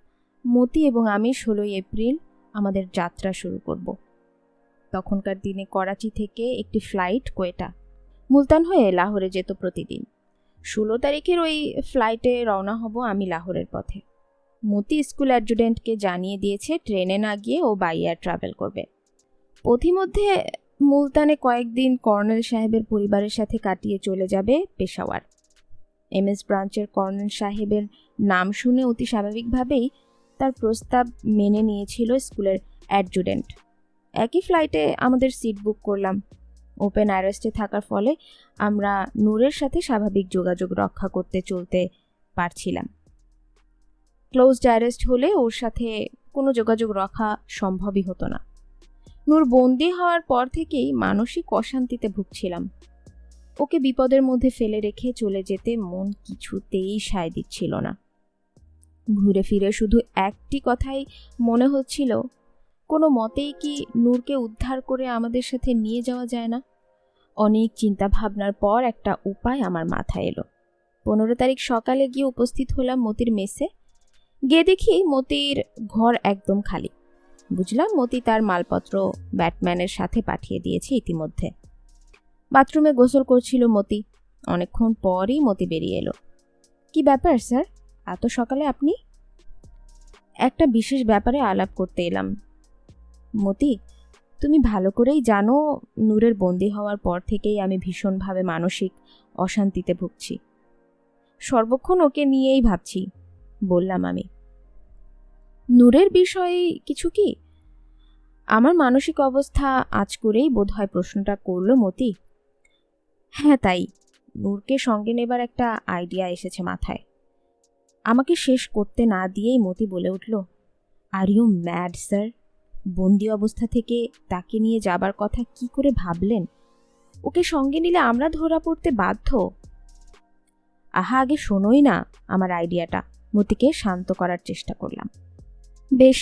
মতি এবং আমি 16 এপ্রিল আমাদের যাত্রা শুরু করব। তখনকার দিনে করাচি থেকে একটি ফ্লাইট কোয়েটা, মুলতান হয়ে লাহোরে যেত প্রতিদিন। 16 তারিখের ওই ফ্লাইটে রওনা হব আমি লাহোরের পথে। মতি স্কুল অ্যাডজুটেন্টকে জানিয়ে দিয়েছে ট্রেনে না গিয়ে ও বাই এয়ার ট্রাভেল করবে। পথিমধ্যে মুলতানে কয়েকদিন কর্নেল সাহেবের পরিবারের সাথে কাটিয়ে চলে যাবে পেশাওয়ার। এমএস ব্রাঞ্চের কর্নেল সাহেবের নাম শুনে অতি স্বাভাবিকভাবেই তার প্রস্তাব মেনে নিয়েছিল স্কুলের অ্যাডজুটেন্ট। একই ফ্লাইটে আমাদের সিট বুক করলাম। ওপেন অ্যারেস্টে থাকার ফলে আমরা নূরের সাথে স্বাভাবিক যোগাযোগ রক্ষা করতে চলতে পারছিলাম। ক্লোজড অ্যারেস্ট হলে ওর সাথে কোনো যোগাযোগ রাখা সম্ভবই হতো না। নূর বন্দি হওয়ার পর থেকেই মানসিক অশান্তিতে ভুগছিলাম। ওকে বিপদের মধ্যে ফেলে রেখে চলে যেতে মন কিছুতেই সায় দিচ্ছিল না। ঘুরে ফিরে শুধু একটি কথাই মনে হচ্ছিল, কোনো মতেই কি নূরকে উদ্ধার করে আমাদের সাথে নিয়ে যাওয়া যায় না? অনেক চিন্তা ভাবনার পর একটা উপায় আমার মাথায় এলো। 15 তারিখ সকালে গিয়ে উপস্থিত হলাম মতির মেসে। গিয়ে দেখি মতির ঘর একদম খালি। বুঝলাম মতি তার মালপত্র ব্যাটম্যানের সাথে পাঠিয়ে দিয়েছে ইতিমধ্যে। বাথরুমে গোসল করছিল মতি। অনেকক্ষণ পরই মতি বেরিয়ে এলো। কি ব্যাপার স্যার, এত সকালে আপনি? একটা বিশেষ ব্যাপারে আলাপ করতে এলাম। মতি, তুমি ভালো করেই জানো নূরের বন্দি হওয়ার পর থেকেই আমি ভীষণভাবে মানসিক অশান্তিতে ভুগছি। সর্বক্ষণ ওকে নিয়েই ভাবছি, বললাম আমি। নূরের বিষয়ে কিছু কি? আমার মানসিক অবস্থা আজ করেই বোধহয় প্রশ্নটা করলো মতি। হ্যাঁ তাই, নূরকে সঙ্গে নেবার একটা আইডিয়া এসেছে মাথায়। আমাকে শেষ করতে না দিয়েই মতি বলে উঠল, আর ইউ ম্যাড স্যার? বন্দি অবস্থা থেকে তাকে নিয়ে যাবার কথা কি করে ভাবলেন? ওকে সঙ্গে নিলে আমরা ধরা পড়তে বাধ্য। আহা, আগে শোনোই না আমার আইডিয়াটা। মতিকে শান্ত করার চেষ্টা করলাম। বেশ,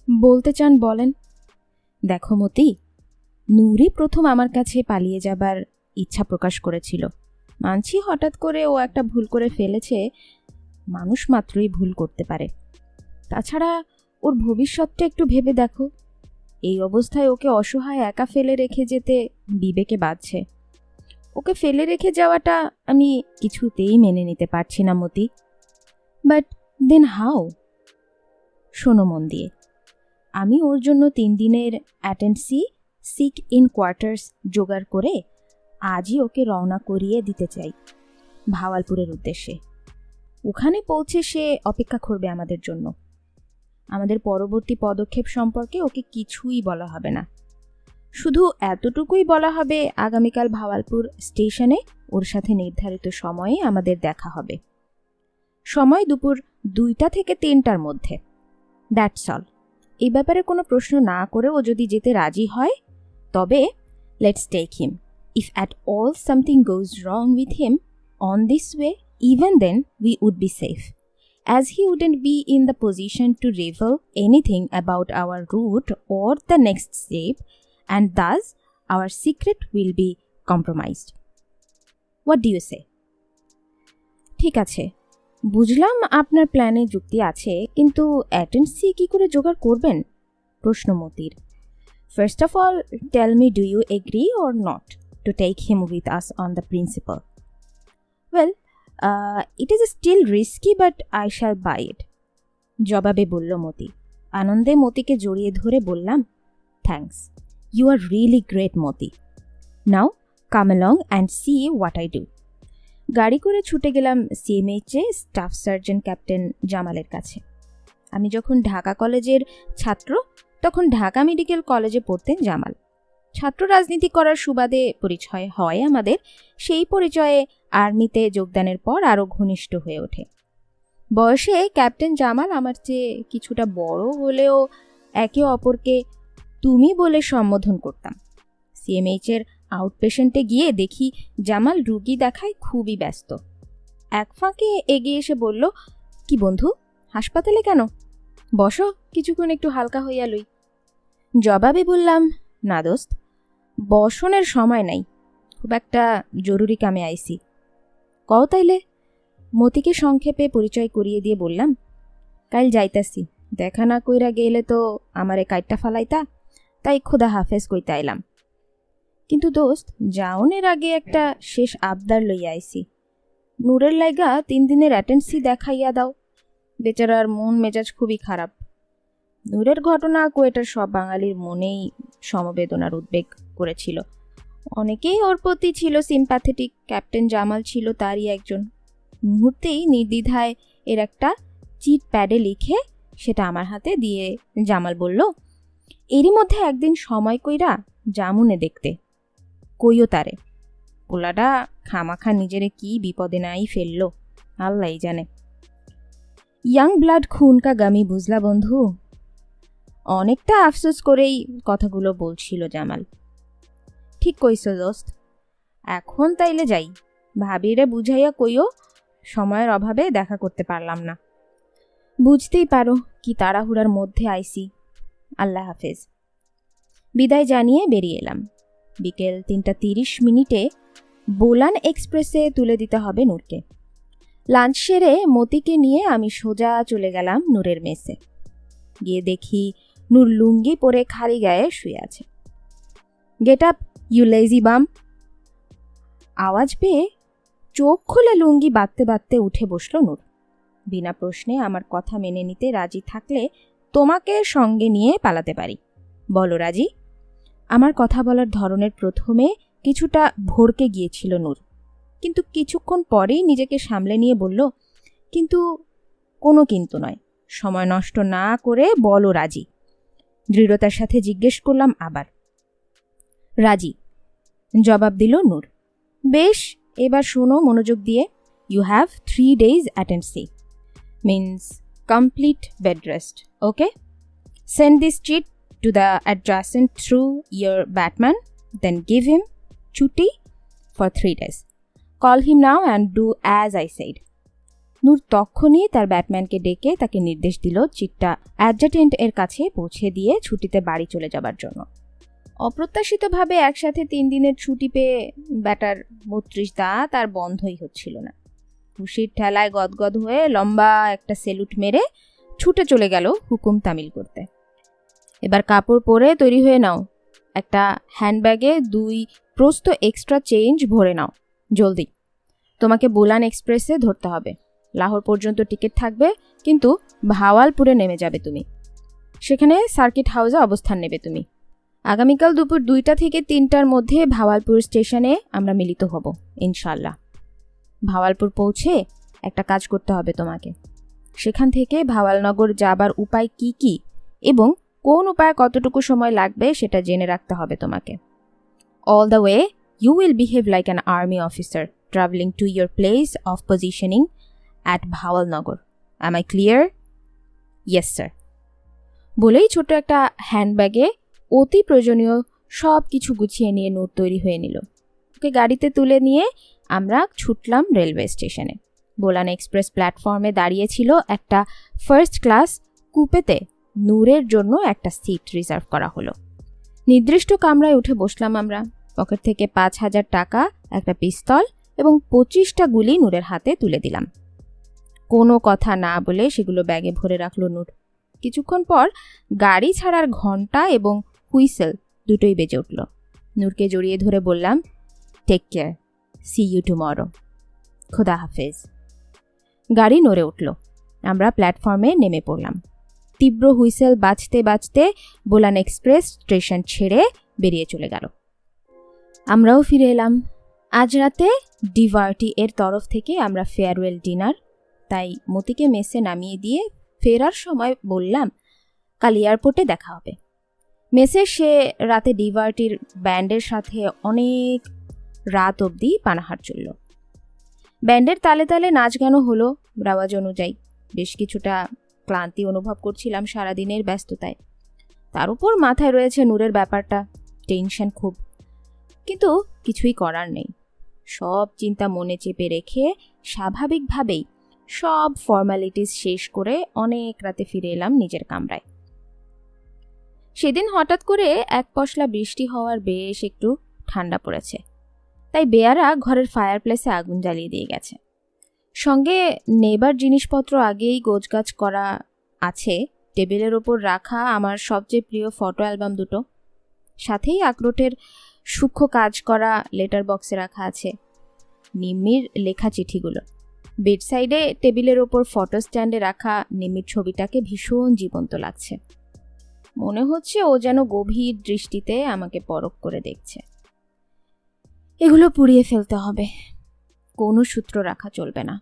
বলতে চান বলেন। দেখো মতি, নূরই প্রথম আমার কাছে পালিয়ে যাবার ইচ্ছা প্রকাশ করেছিল। মানছি হঠাৎ করে ও একটা ভুল করে ফেলেছে, মানুষ মাত্রই ভুল করতে পারে। তাছাড়া ওর ভবিষ্যৎটা একটু ভেবে দেখো। এই অবস্থায় ওকে অসহায় একা ফেলে রেখে যেতে বিবেকে বাজছে। ওকে ফেলে রেখে যাওয়াটা আমি কিছুতেই মেনে নিতে পারছি না মতি। But then how? শোনো মন দিয়ে, আমি ওর জন্য 3 দিনের অ্যাটেন্সি সিক ইন কোয়ার্টার্স জোগাড় করে আজই ওকে রওনা করিয়ে দিতে চাই ভাওয়ালপুরের উদ্দেশ্যে। ওখানে পৌঁছে সে অপেক্ষা করবে আমাদের জন্য। আমাদের পরবর্তী পদক্ষেপ সম্পর্কে ওকে কিছুই বলা হবে না। শুধু এতটুকুই বলা হবে, আগামীকাল ভাওয়ালপুর স্টেশনে ওর সাথে নির্ধারিত সময়ে আমাদের দেখা হবে। সময় দুপুর 2টা থেকে 3টার মধ্যে। That's all. এই ব্যাপারে কোনো প্রশ্ন না করে ও যদি যেতে রাজি হয়, তবে let's take him. If at all something goes wrong with him on this way, even then we would be safe, as he wouldn't be in the position to reveal anything about our route or the next step, and thus our secret will be compromised. What do you say? ঠিক আছে, বুঝলাম আপনার প্ল্যানে যুক্তি আছে, কিন্তু অ্যাটেন্সি কি করে জোগাড় করবেন? প্রশ্ন মতির। First of all, tell me, do you agree or not to take him with us on the principle? Well, it is still risky, but I shall buy it. জবাবে বলল মতি। আনন্দে মতিকে জড়িয়ে ধরে বললাম, thanks, you are really great Moti. Now come along and see what I do. গাড়ি করে ছুটে গেলাম সিএমএইচে স্টাফ সার্জন ক্যাপ্টেন জামালের কাছে। আমি যখন ঢাকা কলেজের ছাত্র, তখন ঢাকা মেডিকেল কলেজে পড়তেন জামাল। ছাত্র রাজনীতি করার সুবাদে পরিচয় হয় আমাদের। সেই পরিচয়ে আর্মিতে যোগদানের পর আরও ঘনিষ্ঠ হয়ে ওঠে। বয়সে ক্যাপ্টেন জামাল আমার চেয়ে কিছুটা বড় হলেও একে অপরকে তুমি বলে সম্বোধন করতাম। সিএমএইচের আউটপেশেন্টে গিয়ে দেখি জামাল রুগী দেখায় খুবই ব্যস্ত। এক ফাঁকে এগিয়ে এসে বলল, কি বন্ধু, হাসপাতালে কেন? বসো, কিছুক্ষণ একটু হালকা হইয়া লই। জবাবে বললাম, না দোস্ত, বসনের সময় নাই, খুব একটা জরুরি কামে আইছি। কও তাইলে। মতিকে সংক্ষেপে পরিচয় করিয়ে দিয়ে বললাম, কাল যাইতাছি, দেখা না কইরা গেলে তো আমারে কাইটটা ফালাইতা, তাই খোদা হাফেজ কইতে আইলাম। কিন্তু দোস্ত, যাওনের আগে একটা শেষ আবদার লইয়া আইছি। নূরের লাইগা 3 দিনের অ্যাটেন্সি দেখাইয়া দাও। বেচারার মন মেজাজ খুবই খারাপ। নূরের ঘটনা কুয়েটার সব বাঙালির মনেই সমবেদনার উদ্বেগ করেছিল। অনেকেই ওর প্রতি ছিল সিম্প্যাথেটিক, ক্যাপ্টেন জামাল ছিল তারই একজন। মুহূর্তেই নির্দ্বিধায় এর একটা চিট প্যাডে লিখে সেটা আমার হাতে দিয়ে জামাল বলল, এরই মধ্যে একদিন সময় কইরা জামুনে দেখতে কইও তারে। পোলাটা খামাখা নিজেরে কি বিপদে নাই ফেললো, আল্লাহই জানে। ইয়াং ব্লাড খুন কা গামি, বুঝলা বন্ধু। অনেকটা আফসোস করেই কথাগুলো বলছিল জামাল। ঠিক কইছো দোস্ত, এখন তাইলে যাই, ভাবিরে বুঝাইয়া কইও সময়ের অভাবে দেখা করতে পারলাম না। বুঝতেই পারো কি তাড়াহুড়ার মধ্যে আইসি। আল্লাহ হাফেজ। বিদায় জানিয়ে বেরিয়ে এলাম। বিকেল 3:30 বোলান এক্সপ্রেসে তুলে দিতে হবে নূরকে। লাঞ্চ সেরে মতিকে নিয়ে আমি সোজা চলে গেলাম নূরের মেসে। গিয়ে দেখি নূর লুঙ্গি পরে খালি গায়ে শুয়ে আছে। গেট আপ ইউ লেজি বাম। আওয়াজ পেয়ে চোখ খুলে লুঙ্গি বাঁধতে বাঁধতে উঠে বসল নূর। বিনা প্রশ্নে আমার কথা মেনে নিতে রাজি থাকলে তোমাকে সঙ্গে নিয়ে পালাতে পারি। বলো রাজি? আমার কথা বলার ধরনের প্রথমে কিছুটা ভড়কে গিয়েছিল নূর, কিন্তু কিছুক্ষণ পরেই নিজেকে সামলে নিয়ে বলল, কিন্তু কোনো কিন্তু নয়, সময় নষ্ট না করে বলো রাজি। দৃঢ়তার সাথে জিজ্ঞেস করলাম আবার। রাজি, জবাব দিল নূর। বেশ, এবার শোনো মনোযোগ দিয়ে। ইউ হ্যাভ 3 days অ্যাটেন্সি, means complete bed rest, okay? Send this cheat to the adjacent through your Batman, then give him chutti for 3 days. Call him now and do as I said. নূর তখনই তার ব্যাটম্যানকে ডেকে তাকে নির্দেশ দিল চিটটা অ্যাডজাটেন্ট এর কাছে পৌঁছে দিয়ে ছুটিতে বাড়ি চলে যাবার জন্য। অপ্রত্যাশিতভাবে একসাথে 3 দিনের ছুটি পেয়ে ব্যাটার 32 দাঁত আর বন্ধই হচ্ছিল না। খুশির ঠেলায় গদগদ হয়ে লম্বা একটা সেলুট মেরে ছুটে চলে গেল হুকুম তামিল করতে। এবার কাপড় পরে তৈরি হয়ে নাও, একটা হ্যান্ডব্যাগে 2 প্রস্ত এক্সট্রা চেঞ্জ ভরে নাও, জলদি। তোমাকে বোলান এক্সপ্রেসে ধরতে হবে। লাহোর পর্যন্ত টিকিট থাকবে, কিন্তু ভাওয়ালপুরে নেমে যাবে তুমি। সেখানে সার্কিট হাউসে অবস্থান নেবে তুমি। আগামীকাল দুপুর 2টা থেকে 3টার মধ্যে ভাওয়ালপুর স্টেশনে আমরা মিলিত হব ইনশাল্লাহ। ভাওয়ালপুর পৌঁছে একটা কাজ করতে হবে তোমাকে। সেখান থেকে ভাওয়ালনগর যাবার উপায় কি কি এবং কোন উপায়ে কতটুকু সময় লাগবে সেটা জেনে রাখতে হবে তোমাকে। All the way you will behave like an army officer travelling to your place of positioning at Bhawalnagar. Am I clear? Yes sir. বলেই ছোট একটা হ্যান্ডব্যাগে অতি প্রয়োজনীয় সব কিছু গুছিয়ে নিয়ে নূর তৈরি হয়ে নিল। ওকে গাড়িতে তুলে নিয়ে আমরা ছুটলাম রেলওয়ে স্টেশনে। বোলান এক্সপ্রেস প্ল্যাটফর্মে দাঁড়িয়েছিল একটা ফার্স্ট ক্লাস কুপেতে। নূরের জন্য একটা সিট রিজার্ভ করা হলো। নির্দিষ্ট কামরায় উঠে বসলাম আমরা। পকেট থেকে 5,000 টাকা, একটা পিস্তল এবং 25টা গুলি নূরের হাতে তুলে দিলাম। কোনো কথা না বলে সেগুলো ব্যাগে ভরে রাখলো নূর। কিছুক্ষণ পর গাড়ি ছাড়ার ঘন্টা এবং হুইসেল দুটোই বেজে উঠল। নূরকে জড়িয়ে ধরে বললাম, take care, see you tomorrow, খোদা হাফেজ। গাড়ি নড়ে উঠল। আমরা প্ল্যাটফর্মে নেমে পড়লাম। তীব্র হুইসেল বাজতে বাজতে বোলান এক্সপ্রেস স্টেশন ছেড়ে বেরিয়ে চলে গেল। আমরাও ফিরে এলাম। আজ রাতে ডিভার্টি এর তরফ থেকে আমরা ফেয়ারওয়েল ডিনার, তাই মতিকে মেসে নামিয়ে দিয়ে ফেরার সময় বললাম, কাল এয়ারপোর্টে দেখা হবে। মেসে সে রাতে ডিভার্টির ব্যান্ডের সাথে অনেক রাত অবধি পানাহার চলল। ব্যান্ডের তালে তালে নাচ গানও হলো রেওয়াজ অনুযায়ী। বেশ কিছুটা ক্লান্তি অনুভব করছিলাম সারাদিনের ব্যস্ততায়। তার উপর মাথায় রয়েছে নূরের ব্যাপারটা, টেনশন খুব। কিন্তু কিছুই করার নেই। সব চিন্তা মনে চেপে রেখে স্বাভাবিকভাবেই সব ফর্মালিটিস শেষ করে অনেক রাতে ফিরে এলাম নিজের কামরায়। সেদিন হঠাৎ করে এক পশলা বৃষ্টি হওয়ার বেশ একটু ঠান্ডা পড়েছে, তাই বেয়ারা ঘরের ফায়ারপ্লেসে আগুন জ্বালিয়ে দিয়ে গেছে। সঙ্গে নেবার জিনিসপত্র আগেই গোছগাছ করা আছে। টেবিলের ওপর রাখা আমার সবচেয়ে প্রিয় ফটো অ্যালবাম দুটো, সাথেই আখরোটের সূক্ষ্ম কাজ করা লেটার বক্সে রাখা আছে নিম্মির লেখা চিঠিগুলো। বেডসাইডে টেবিলের ওপর ফটো স্ট্যান্ডে রাখা নিম্মির ছবিটাকে ভীষণ জীবন্ত লাগছে। মনে হচ্ছে ও যেন গভীর দৃষ্টিতে আমাকে পরখ করে দেখছে। এগুলো পুড়িয়ে ফেলতে হবে, কোনো সূত্র রাখা চলবে না,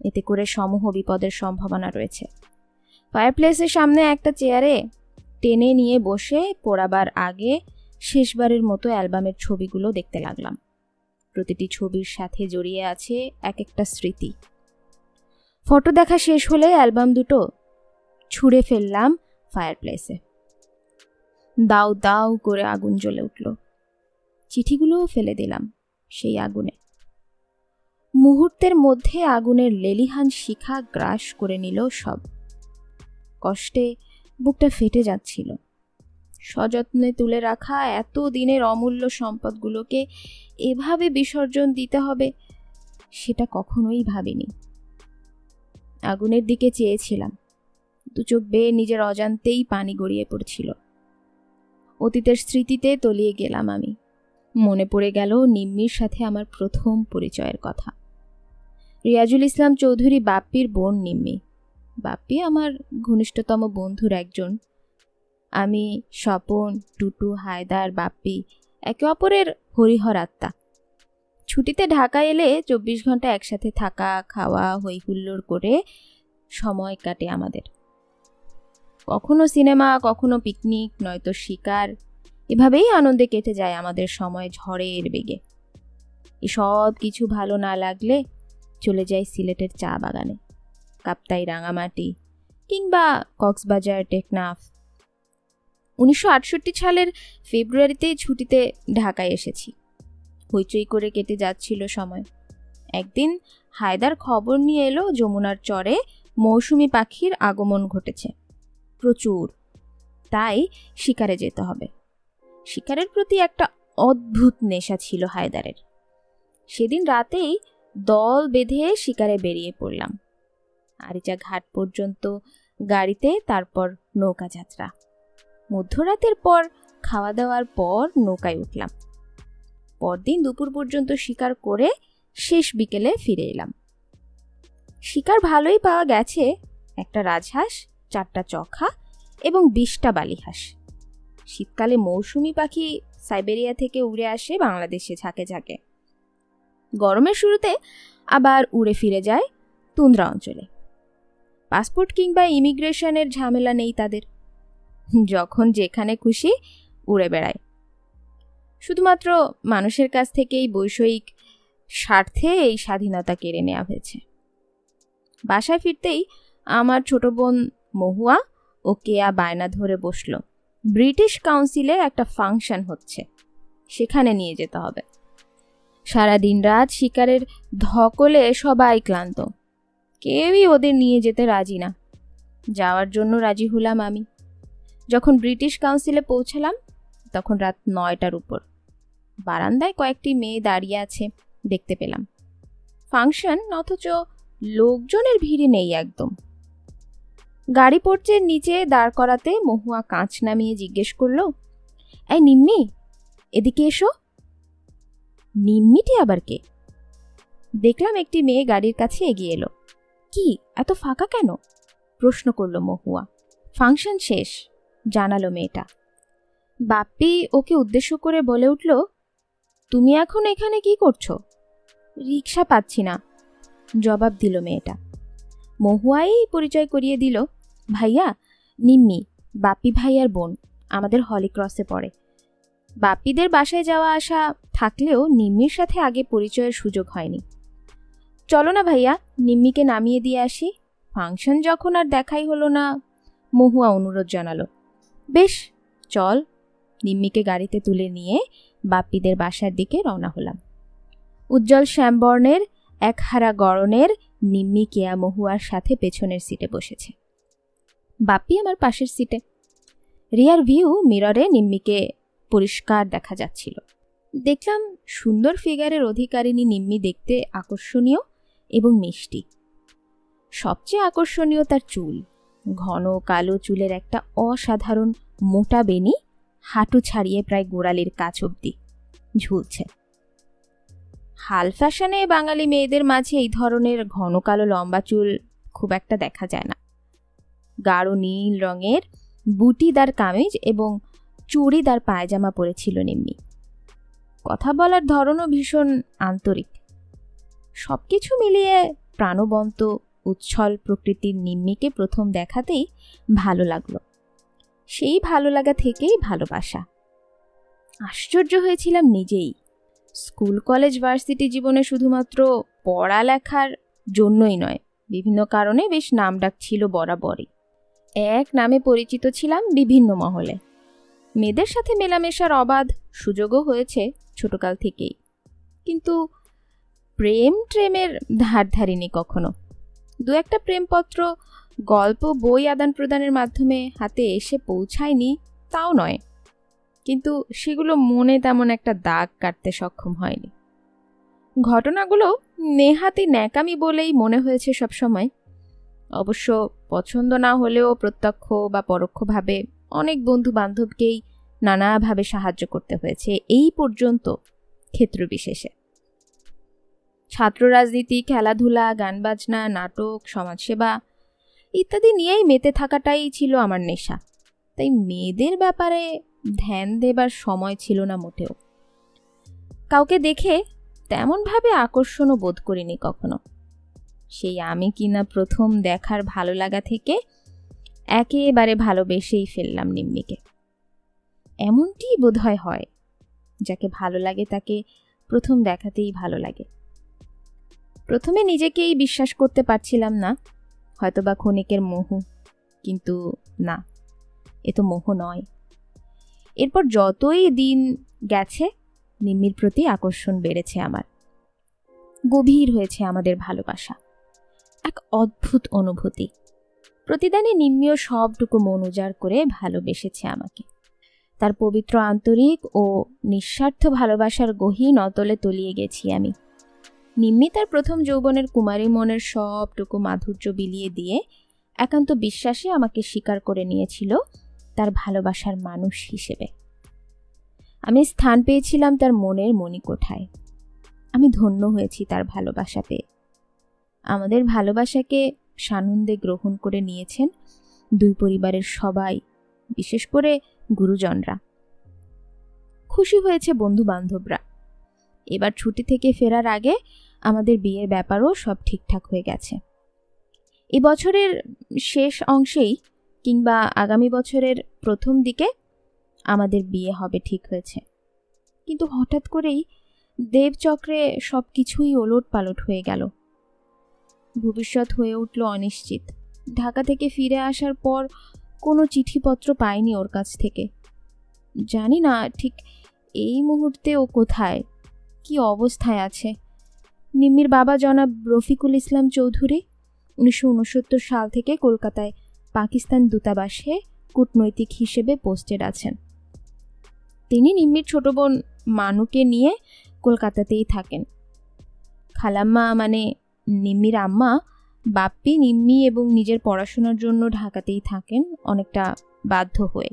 এতে করে সমূহ বিপদের সম্ভাবনা রয়েছে। ফায়ারপ্লেসের সামনে একটা চেয়ারে টেনে নিয়ে বসে পোড়াবার আগে শেষবারের মতো অ্যালবামের ছবিগুলো দেখতে লাগলাম। প্রতিটি ছবির সাথে জড়িয়ে আছে এক একটা স্মৃতি। ফটো দেখা শেষ হলে অ্যালবাম দুটো ছুঁড়ে ফেললাম ফায়ারপ্লেসে। দাউ দাউ করে আগুন জ্বলে উঠল। চিঠিগুলোও ফেলে দিলাম সেই আগুনে। মুহূর্তের মধ্যে আগুনের লেলিহান শিখা গ্রাস করে নিল সব। কষ্টে বুকটা ফেটে যাচ্ছিল। সযত্নে তুলে রাখা এত দিনের অমূল্য সম্পদগুলোকে এভাবে বিসর্জন দিতে হবে সেটা কখনোই ভাবিনি। আগুনের দিকে চেয়েছিলাম, দু চোখ বেয়ে নিজের অজান্তেই পানি গড়িয়ে পড়ছিল। অতীতের স্মৃতিতে তলিয়ে গেলাম আমি। মনে পড়ে গেল নিম্মির সাথে আমার প্রথম পরিচয়ের কথা। রিয়াজুল ইসলাম চৌধুরী বাপ্পির বোন নিম্মি। বাপ্পি আমার ঘনিষ্ঠতম বন্ধুর একজন। আমি, স্বপন, টুটু, হায়দার, বাপ্পি একে অপরের হরিহর আত্মা। ছুটিতে ঢাকা এলে 24 ঘন্টা একসাথে থাকা, খাওয়া, হই হুল্লোড় করে সময় কাটে আমাদের। কখনো সিনেমা, কখনো পিকনিক, নয়তো শিকার, এভাবেই আনন্দে কেটে যায় আমাদের সময় ঝড়ের বেগে। এসব কিছু ভালো না লাগলে চলে যাই সিলেটের চা বাগানে, কাপ্তাই, রাঙামাটি কিংবা কক্সবাজার, টেকনাফ। 1968 সালের ফেব্রুয়ারিতে ছুটিতে ঢাকায় এসেছি। হইচই করে কেটে যাচ্ছিল সময়। একদিন হায়দার খবর নিয়ে এলো যমুনার চরে মৌসুমী পাখির আগমন ঘটেছে প্রচুর, তাই শিকারে যেতে হবে। শিকারের প্রতি একটা অদ্ভুত নেশা ছিল হায়দারের। সেদিন রাতেই দল বেঁধে শিকারে বেরিয়ে পড়লাম। আরিচা ঘাট পর্যন্ত গাড়িতে, তারপর নৌকা যাত্রা। মধ্যরাতের পর খাওয়া দাওয়ার পর নৌকায় উঠলাম। পরদিন দুপুর পর্যন্ত শিকার করে শেষ বিকেলে ফিরে এলাম। শিকার ভালোই পাওয়া গেছে, একটা রাজহাঁস, 4টা চখা এবং 20টা বালিহাঁস। শীতকালে মৌসুমী পাখি সাইবেরিয়া থেকে উড়ে আসে বাংলাদেশে ঝাঁকে ঝাঁকে। গরমের শুরুতে আবার উড়ে ফিরে যায় তুন্দ্রা অঞ্চলে। পাসপোর্ট কিংবা ইমিগ্রেশনের ঝামেলা নেই তাদের, যখন যেখানে খুশি উড়ে বেড়ায়। শুধুমাত্র মানুষের কাছ থেকেই বৈষয়িক স্বার্থে এই স্বাধীনতা কেড়ে নেওয়া হয়েছে। বাসায় ফিরতেই আমার ছোট বোন মহুয়া ও কেয়া বায়না ধরে বসল, ব্রিটিশ কাউন্সিলের একটা ফাংশন হচ্ছে, সেখানে নিয়ে যেতে হবে। সারাদিন রাত শিকারের ধকলে সবাই ক্লান্ত, কেউই ওদের নিয়ে যেতে রাজি না। যাওয়ার জন্য রাজি হলাম আমি। যখন ব্রিটিশ কাউন্সিলে পৌঁছালাম তখন রাত 9টার উপর। বারান্দায় কয়েকটি মেয়ে দাঁড়িয়ে আছে দেখতে পেলাম। ফাংশন, অথচ লোকজনের ভিড়ে নেই একদম। গাড়ি পোর্চের নিচে দাঁড় করাতে মহুয়া কাঁচ নামিয়ে জিজ্ঞেস করলো, এই নিম্মি, এদিকে এসো। নিম্মিটি আবার কে? দেখলাম একটি মেয়ে গাড়ির কাছে এগিয়ে এলো। কি এত ফাঁকা কেন? প্রশ্ন করলো মহুয়া। ফাংশন শেষ, জানালো মেয়েটা। বাপ্পি ওকে উদ্দেশ্য করে বলে উঠল, তুমি এখন এখানে কি করছো? রিক্সা পাচ্ছি না, জবাব দিল মেয়েটা। মহুয়াই পরিচয় করিয়ে দিল, ভাইয়া নিম্মি, বাপ্পি ভাইয়ার বোন, আমাদের হলিক্রসে পড়ে। বাপ্পিদের বাসায় যাওয়া আসা থাকলেও নিম্মির সাথে আগে পরিচয়ের সুযোগ হয়নি। চলো না ভাইয়া, নিম্মিকে নামিয়ে দিয়ে আসি। ফাংশন যখন আর দেখাই হলো না, মহুয়া অনুরোধ জানালো। বেশ, চল। নিম্মিকে গাড়িতে তুলে নিয়ে বাপ্পিদের বাসার দিকে রওনা হলাম। উজ্জ্বল শ্যামবর্ণের একহারা গড়নের নিম্মি কেয়া মহুয়ার সাথে পেছনের সিটে বসেছে। বাপ্পি আমার পাশের সিটে। রিয়ার ভিউ মিররে নিম্মিকে পরিষ্কার দেখা যাচ্ছিল। দেখলাম সুন্দর ফিগারের অধিকারিণী নিম্মি দেখতে আকর্ষণীয় এবং মিষ্টি। সবচেয়ে আকর্ষণীয় তার চুল। ঘন কালো চুলের একটা অসাধারণ মোটা বেনি হাঁটু ছাড়িয়ে প্রায় গোড়ালির কাছ অবধি ঝুলছে। হাল ফ্যাশনে বাঙালি মেয়েদের মাঝে এই ধরনের ঘন কালো লম্বা চুল খুব একটা দেখা যায় না। গাঢ় নীল রঙের বুটিদার কামিজ এবং চুড়িদার পায়জামা পরেছিল নিম্মি। কথা বলার ধরনও ভীষণ আন্তরিক। সবকিছু মিলিয়ে প্রাণবন্ত উচ্ছল প্রকৃতির নিম্মিকে প্রথম দেখাতেই ভালো লাগলো। সেই ভালো লাগা থেকেই ভালোবাসা। আশ্চর্য হয়েছিলাম নিজেই। স্কুল কলেজ ভার্সিটি জীবনে শুধুমাত্র পড়ালেখার জন্যই নয়, বিভিন্ন কারণে বেশ নামডাক ছিল বরাবরই। এক নামে পরিচিত ছিলাম বিভিন্ন মহলে। মেয়েদের সাথে মেলামেশার অবাধ সুযোগও হয়েছে ছোটকাল থেকেই, কিন্তু প্রেমের ধার ধারিনি কখনো। দু একটা প্রেমপত্র, গল্প, বই আদান প্রদানের মাধ্যমে হাতে এসে পৌঁছায়নি তাও নয়, কিন্তু সেগুলো মনে তেমন একটা দাগ কাটতে সক্ষম হয়নি। ঘটনাগুলো নেহাতি ন্যাকামি বলেই মনে হয়েছে সবসময়। অবশ্য পছন্দ না হলেও প্রত্যক্ষ বা পরোক্ষভাবে অনেক বন্ধু বান্ধবকেই নানাভাবে সাহায্য করতে হয়েছে এই পর্যন্ত ক্ষেত্রবিশেষে। ছাত্র রাজনীতি, খেলাধুলা, গান বাজনা, নাটক, সমাজসেবা ইত্যাদি নিয়েই মেতে থাকাটাই ছিল আমার নেশা। তাই মেয়েদের ব্যাপারে ধ্যান দেবার সময় ছিল না মোটেও। কাউকে দেখে তেমনভাবে আকর্ষণও বোধ করিনি কখনো। সেই আমি কিনা প্রথম দেখার ভালো লাগা থেকে একেবারে ভালোবেসেই ফেললাম নিম্মিকে। এমনটি বোধহয় হয়, যাকে ভালো লাগে তাকে প্রথম দেখাতেই ভালো লাগে। প্রথমে নিজেকেই বিশ্বাস করতে পারছিলাম না, হয়তোবা ক্ষণিকের মোহ, কিন্তু না, এ তো মোহ নয়, এরপর যতই দিন গেছে নিম্মির প্রতি আকর্ষণ বেড়েছে আমার। গভীর হয়েছে আমাদের ভালোবাসা, এক অদ্ভুত অনুভূতি। প্রতিদানে নিম্মিও সবটুকু মন উজাড় করে ভালোবেসেছে আমাকে। তার পবিত্র আন্তরিক ও নিঃস্বার্থ ভালোবাসার গহীন অতলে তলিয়ে গেছি আমি। নিম্মি তার প্রথম যৌবনের কুমারী মনের সবটুকু মাধুর্য বিলিয়ে দিয়ে একান্ত বিশ্বাসে আমাকে স্বীকার করে নিয়েছিল তার ভালোবাসার মানুষ হিসেবে। আমি স্থান পেয়েছিলাম তার মনের মণিকোঠায়। আমি ধন্য হয়েছি তার ভালোবাসা পেয়ে। আমাদের ভালোবাসাকে সানন্দে গ্রহণ করে নিয়েছেন দুই পরিবারের সবাই, বিশেষ করে গুরুজনরা। খুশি হয়েছে বন্ধু বান্ধবরা। এবার ছুটি থেকে ফেরার আগে আমাদের বিয়ের ব্যাপারও সব ঠিকঠাক হয়ে গেছে। এ বছরের শেষ অংশেই কিংবা আগামী বছরের প্রথম দিকে আমাদের বিয়ে হবে ঠিক হয়েছে। কিন্তু হঠাৎ করেই দেবচক্রে সব কিছুই ওলট পালট হয়ে গেল। ভবিষ্যৎ হয়ে উঠল অনিশ্চিত। ঢাকা থেকে ফিরে আসার পর কোনো চিঠিপত্র পাইনি ওর কাছ থেকে। জানি না ঠিক এই মুহূর্তে ও কোথায়, কি অবস্থায় আছে। নিম্মির বাবা জনাব রফিকুল ইসলাম চৌধুরী 1969 সাল থেকে কলকাতায় পাকিস্তান দূতাবাসে কূটনৈতিক হিসেবে পোস্টেড আছেন। তিনি নিম্মির ছোট বোন মানুকে নিয়ে কলকাতাতেই থাকেন। খালাম্মা মানে নিম্মির আম্মা বাপ্পি নিম্মি এবং নিজের পড়াশোনার জন্য ঢাকাতেই থাকেন, অনেকটা বাধ্য হয়ে।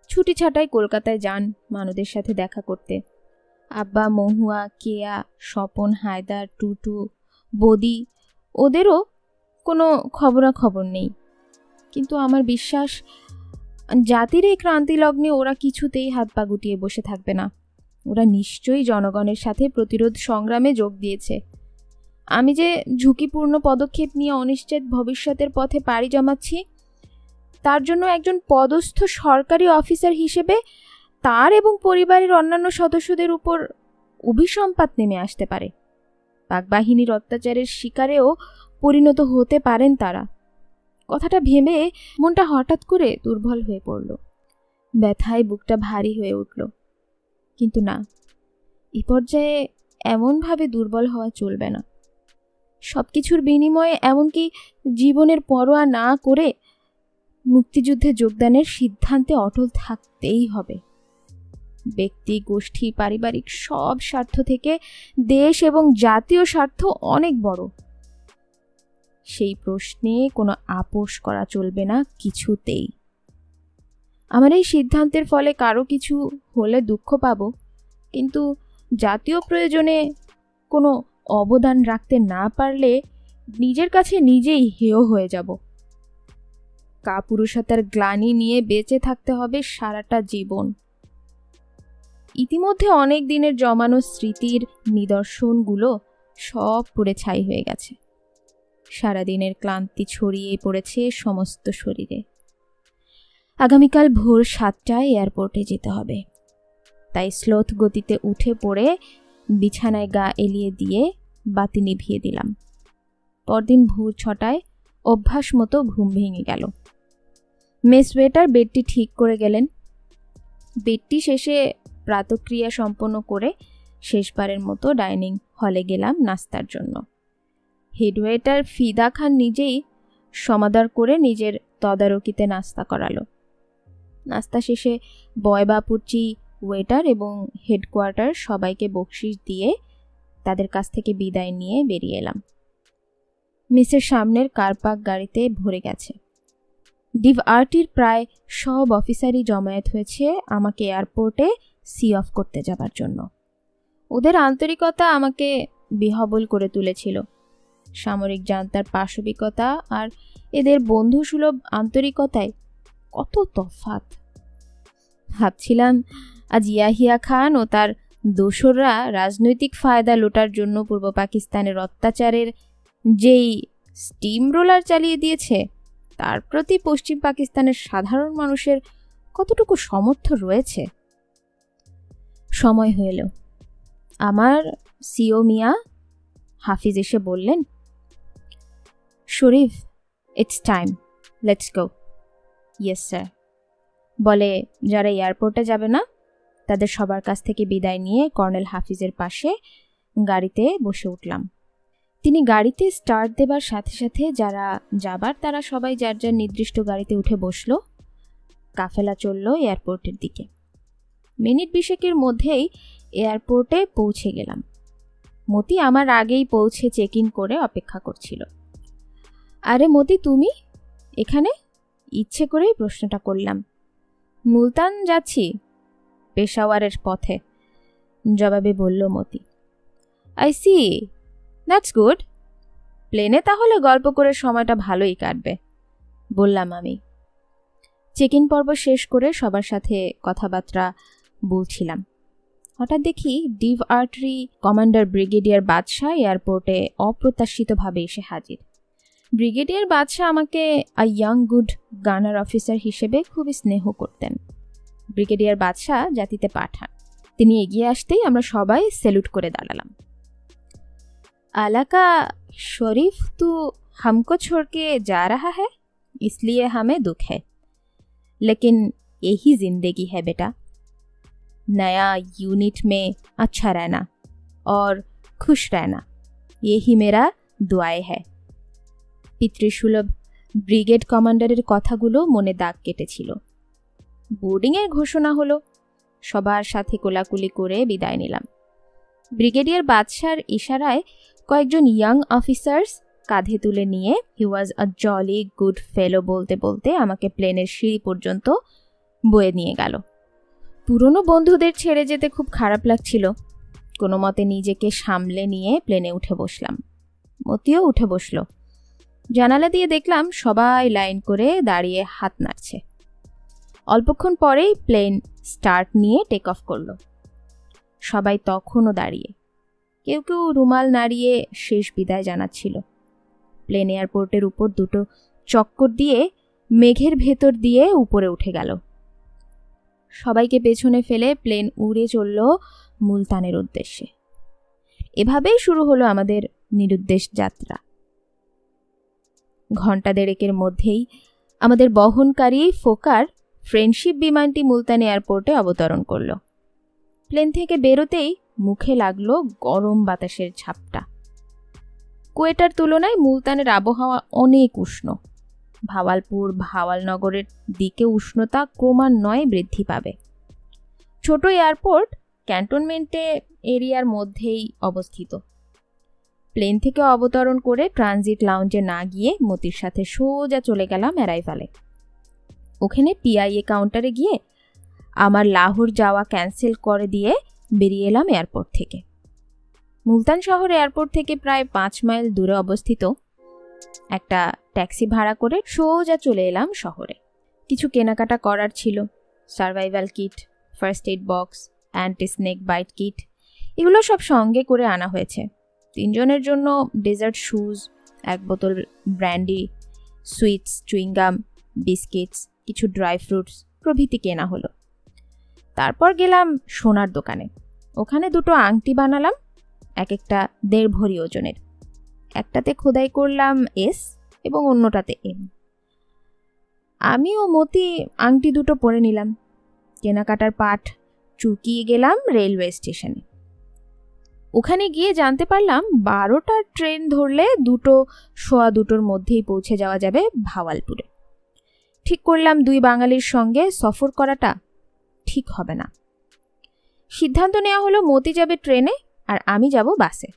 ছুটি ছাটায় কলকাতায় যান মানুদের সাথে দেখা করতে। আব্বা, মহুয়া, কেয়া, স্বপন, হায়দার, টুটু, বদি, ওদেরও কোনো খবরাখবর নেই। কিন্তু আমার বিশ্বাস জাতির এই ক্রান্তি লগ্নে ওরা কিছুতেই হাত পা গুটিয়ে বসে থাকবে না। ওরা নিশ্চয়ই জনগণের সাথে প্রতিরোধ সংগ্রামে যোগ দিয়েছে। আমি যে ঝুঁকিপূর্ণ পদক্ষেপ নিয়ে অনিশ্চিত ভবিষ্যতের পথে পাড়ি জমাচ্ছি, তার জন্য একজন পদস্থ সরকারি অফিসার হিসেবে তার এবং পরিবারের অন্যান্য সদস্যদের উপর অভিসম্পাত নেমে আসতে পারে। পাকবাহিনীর অত্যাচারের শিকারেও পরিণত হতে পারেন তারা। কথাটা ভেবে মনটা হঠাৎ করে দুর্বল হয়ে পড়ল। ব্যথায় বুকটা ভারী হয়ে উঠল। কিন্তু না, এই পর্যায়ে এমনভাবে দুর্বল হওয়া চলবে না। সবকিছুর বিনিময়ে, এমনকি জীবনের পরোয়া না করে মুক্তিযুদ্ধে যোগদানের সিদ্ধান্তে অটল থাকতেই হবে। ব্যক্তি, গোষ্ঠী, পারিবারিক সব স্বার্থ থেকে দেশ এবং জাতীয় স্বার্থ অনেক বড়। সেই প্রশ্নে কোনো আপোষ করা চলবে না কিছুতেই। আমার এই সিদ্ধান্তের ফলে কারো কিছু হলে দুঃখ পাব, কিন্তু জাতীয় প্রয়োজনে কোনো অবদান রাখতে না পারলে নিজের কাছে নিজেই হেয় হয়ে যাব। কাপুরুষতার গ্লানি নিয়ে বেঁচে থাকতে হবে সারাটা জীবন। ইতিমধ্যে অনেক দিনের জমানো স্মৃতির নিদর্শনগুলো সব পুড়ে ছাই হয়ে গেছে। সারাদিনের ক্লান্তি ছড়িয়ে পড়েছে সমস্ত শরীরে। আগামীকাল ভোর 7টায় এয়ারপোর্টে যেতে হবে। তাই স্লোথ গতিতে উঠে পড়ে বিছানায় গা এলিয়ে দিয়ে বাতি নিভিয়ে দিলাম। পরদিন ভোর 6টায় অভ্যাস মতো ঘুম ভেঙে গেল। মেস ওয়েটার বেডটি ঠিক করে গেলেন। বেডটি শেষে প্রাতক্রিয়া সম্পন্ন করে শেষবারের মতো ডাইনিং হলে গেলাম নাস্তার জন্য। হেডওয়েটার ফিদা খান নিজেই সমাদর করে নিজের তদারকিতে নাস্তা করালো। নাস্তা শেষে বয় বাপুর্চি, ওয়েটার এবং হেডকোয়ার্টার সবাইকে বকশিশ দিয়ে তাদের কাছ থেকে বিদায় নিয়ে বেরিয়ে এলাম। মেসের সামনের কারপাক গাড়িতে ভরে গেছে। ডিভআরটির প্রায় সব অফিসারই জমায়েত হয়েছে আমাকে এয়ারপোর্টে সি অফ করতে যাবার জন্য। ওদের আন্তরিকতা আমাকে বিহ্বল করে তুলেছিল। সামরিক জান্তার পাশবিকতা আর এদের বন্ধুসুলভ আন্তরিকতায় কত তফাৎ। ভাবছিলাম আজ ইয়াহিয়া খান ও তার দোসররা রাজনৈতিক ফায়দা লোটার জন্য পূর্ব পাকিস্তানের অত্যাচারের যেই স্টিম রোলার চালিয়ে দিয়েছে, তার প্রতি পশ্চিম পাকিস্তানের সাধারণ মানুষের কতটুকু সমর্থ রয়েছে। সময় হয়ে এলো। আমার সিও মিয়া হাফিজ এসে বললেন, Sharif, it's time, let's go. Yes sir. বলে যারা এয়ারপোর্টে যাবে না তাদের সবার কাছ থেকে বিদায় নিয়ে কর্নেল হাফিজের পাশে গাড়িতে বসে উঠলাম। তিনি গাড়িতে স্টার্ট দেবার সাথে সাথে যারা যাবার তারা সবাই যার যার নির্দিষ্ট গাড়িতে উঠে বসল। কাফেলা চলল এয়ারপোর্টের দিকে। মিনিট 20 মধ্যেই এয়ারপোর্টে পৌঁছে গেলাম। মতি আমার আগেই পৌঁছে চেক ইন করে অপেক্ষা করছিল। আরে মতি, তুমি এখানে? ইচ্ছে করেই প্রশ্নটা করলাম। মুলতান যাচ্ছি, পেশাওয়ারের পথে, জবাবে বলল Moti. I see, that's good. প্লেনে তাহলে গল্প করে সময়টা ভালোই কাটবে, বললাম আমি। চেক ইন পর্ব শেষ করে সবার সাথে কথাবার্তা বলছিলাম। হঠাৎ দেখি ডিভ আর্টারি কমান্ডার ব্রিগেডিয়ার বাদশাহ এয়ারপোর্টে অপ্রত্যাশিতভাবে এসে হাজির। ব্রিগেডিয়ার বাদশাহ আমাকে আ ইয়াং গুড গানার অফিসার হিসেবে খুবই স্নেহ করতেন। ব্রিগেডিয়ার বাদশাহ জাতিতে পাঠান। তিনি এগিয়ে আসতেই আমরা সবাই স্যালুট করে দাঁড়ালাম। আলাকা শরীফ তু हमको छोड़ के जा रहा है, इसलिए हमें दुख है, लेकिन यही जिंदगी है बेटा। नया यूनिट में अच्छा रहना और खुश रहना, यही मेरा दुआएं है। পিতৃসুলভ ব্রিগেড কমান্ডারের কথাগুলো মনে দাগ কেটেছিল। বোর্ডিংয়ের ঘোষণা হলো। সবার সাথে কোলাকুলি করে বিদায় নিলাম। ব্রিগেডিয়ার বাদশার ইশারায় কয়েকজন ইয়াং অফিসার্স কাঁধে তুলে নিয়ে হি ওয়াজ আ জলি গুড ফেলো বলতে বলতে আমাকে প্লেনের সিঁড়ি পর্যন্ত বয়ে নিয়ে গেল। পুরনো বন্ধুদের ছেড়ে যেতে খুব খারাপ লাগছিল। কোনো মতে নিজেকে সামলে নিয়ে প্লেনে উঠে বসলাম। মতিও উঠে বসল। জানালা দিয়ে দেখলাম সবাই লাইন করে দাঁড়িয়ে হাত নাড়ছে। অল্পক্ষণ পরেই প্লেন স্টার্ট নিয়ে টেক অফ করলো। সবাই তখনও দাঁড়িয়ে, কেউ কেউ রুমাল নাড়িয়ে শেষ বিদায় জানাচ্ছিল। প্লেন এয়ারপোর্টের উপর দুটো চক্কর দিয়ে মেঘের ভেতর দিয়ে উপরে উঠে গেল। সবাইকে পেছনে ফেলে প্লেন উড়ে চলল মুলতানের উদ্দেশ্যে। এভাবেই শুরু হলো আমাদের নিরুদ্দেশ যাত্রা। ঘণ্টা দেড়েকের মধ্যেই আমাদের বহনকারী ফোকার ফ্রেন্ডশিপ বিমানটি মুলতান এয়ারপোর্টে অবতরণ করল। প্লেন থেকে বেরোতেই মুখে লাগলো গরম বাতাসের ঝাপটা। কোয়েটার তুলনায় মুলতানের আবহাওয়া অনেক উষ্ণ। ভাওয়ালনগরের দিকে উষ্ণতা ক্রমান্বয়ে বৃদ্ধি পাবে। ছোট এয়ারপোর্ট ক্যান্টনমেন্টে এরিয়ার মধ্যেই অবস্থিত। প্লেন থেকে অবতরণ করে ট্রানজিট লাউঞ্জে না গিয়ে মতির সাথে সোজা চলে গেলাম অ্যারাইভালে। ওখানে পিআইএ কাউন্টারে গিয়ে আমার লাহোর যাওয়া ক্যান্সেল করে দিয়ে বেরিয়ে এলাম এয়ারপোর্ট থেকে। মুলতান শহর এয়ারপোর্ট থেকে প্রায় 5 মাইল দূরে অবস্থিত। একটা ট্যাক্সি ভাড়া করে সোজা চলে এলাম শহরে। কিছু কেনাকাটা করার ছিল। Survival kit, first aid box, anti snake bite kit, এগুলো সব সঙ্গে করে আনা হয়েছে। 3 জনের জন্য ডেজার্ট শুজ, 1 বোতল ব্র্যান্ডি, সুইটস, চুইংগাম, বিস্কিটস, কিছু ড্রাই ফ্রুটস প্রভৃতি কেনা হলো। তারপর গেলাম সোনার দোকানে। ওখানে 2টো আংটি বানালাম, এক একটা 1.5 ভরি ওজনের। একটাতে খোদাই করলাম এস এবং অন্যটাতে এম। আমি ও মতি আংটি 2টো পরে নিলাম। কেনাকাটার পাট চুকিয়ে গেলাম রেলওয়ে স্টেশনে। ওখানে গিয়ে জানতে পারলাম 12টার ট্রেন ধরলে 2:15 মধ্যেই পৌঁছে যাওয়া যাবে ভাওয়ালপুরে। ঠিক করলাম 2 বাঙালির সঙ্গে সফর করাটা ঠিক হবে না। সিদ্ধান্ত নেওয়া হলো মতি যাবে ট্রেনে আর আমি যাব বাসে।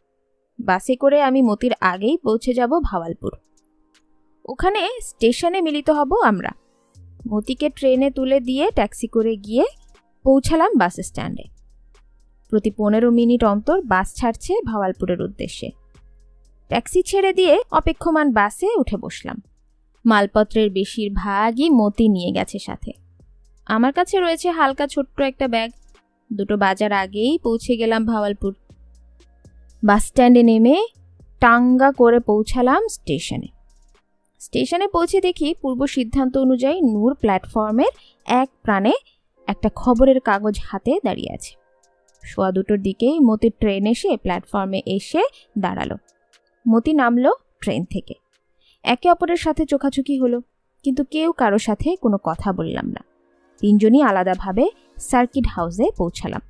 বাসে করে আমি মতির আগেই পৌঁছে যাব ভাওয়ালপুর। ওখানে স্টেশনে মিলিত হব আমরা। মতিকে ট্রেনে তুলে দিয়ে ট্যাক্সি করে গিয়ে পৌঁছালাম বাস স্ট্যান্ডে। প্রতি 15 মিনিট অন্তর বাস ছাড়ছে ভাওয়ালপুরের উদ্দেশ্যে। ট্যাক্সি ছেড়ে দিয়ে অপেক্ষমান বাসে উঠে বসলাম। মালপত্রের বেশিরভাগই মতি নিয়ে গেছে সাথে। আমার কাছে রয়েছে হালকা ছোট্ট একটা ব্যাগ। 2টো বাজার আগেই পৌঁছে গেলাম ভাওয়ালপুর। বাস স্ট্যান্ডে নেমে টাঙ্গা করে পৌঁছালাম স্টেশনে। স্টেশনে পৌঁছে দেখি পূর্ব সিদ্ধান্ত অনুযায়ী নূর প্ল্যাটফর্মের এক প্রাণে একটা খবরের কাগজ হাতে দাঁড়িয়ে আছে। 2:15 দিকেই মতির ট্রেন এসে প্ল্যাটফর্মে এসে দাঁড়ালো। মতি নামলো ট্রেন থেকে। একে অপরের সাথে চোখাচোখি হলো, কিন্তু কেউ কারো সাথে কোনো কথা বললাম না। তিনজনই আলাদাভাবে সার্কিট হাউসে পৌঁছালাম।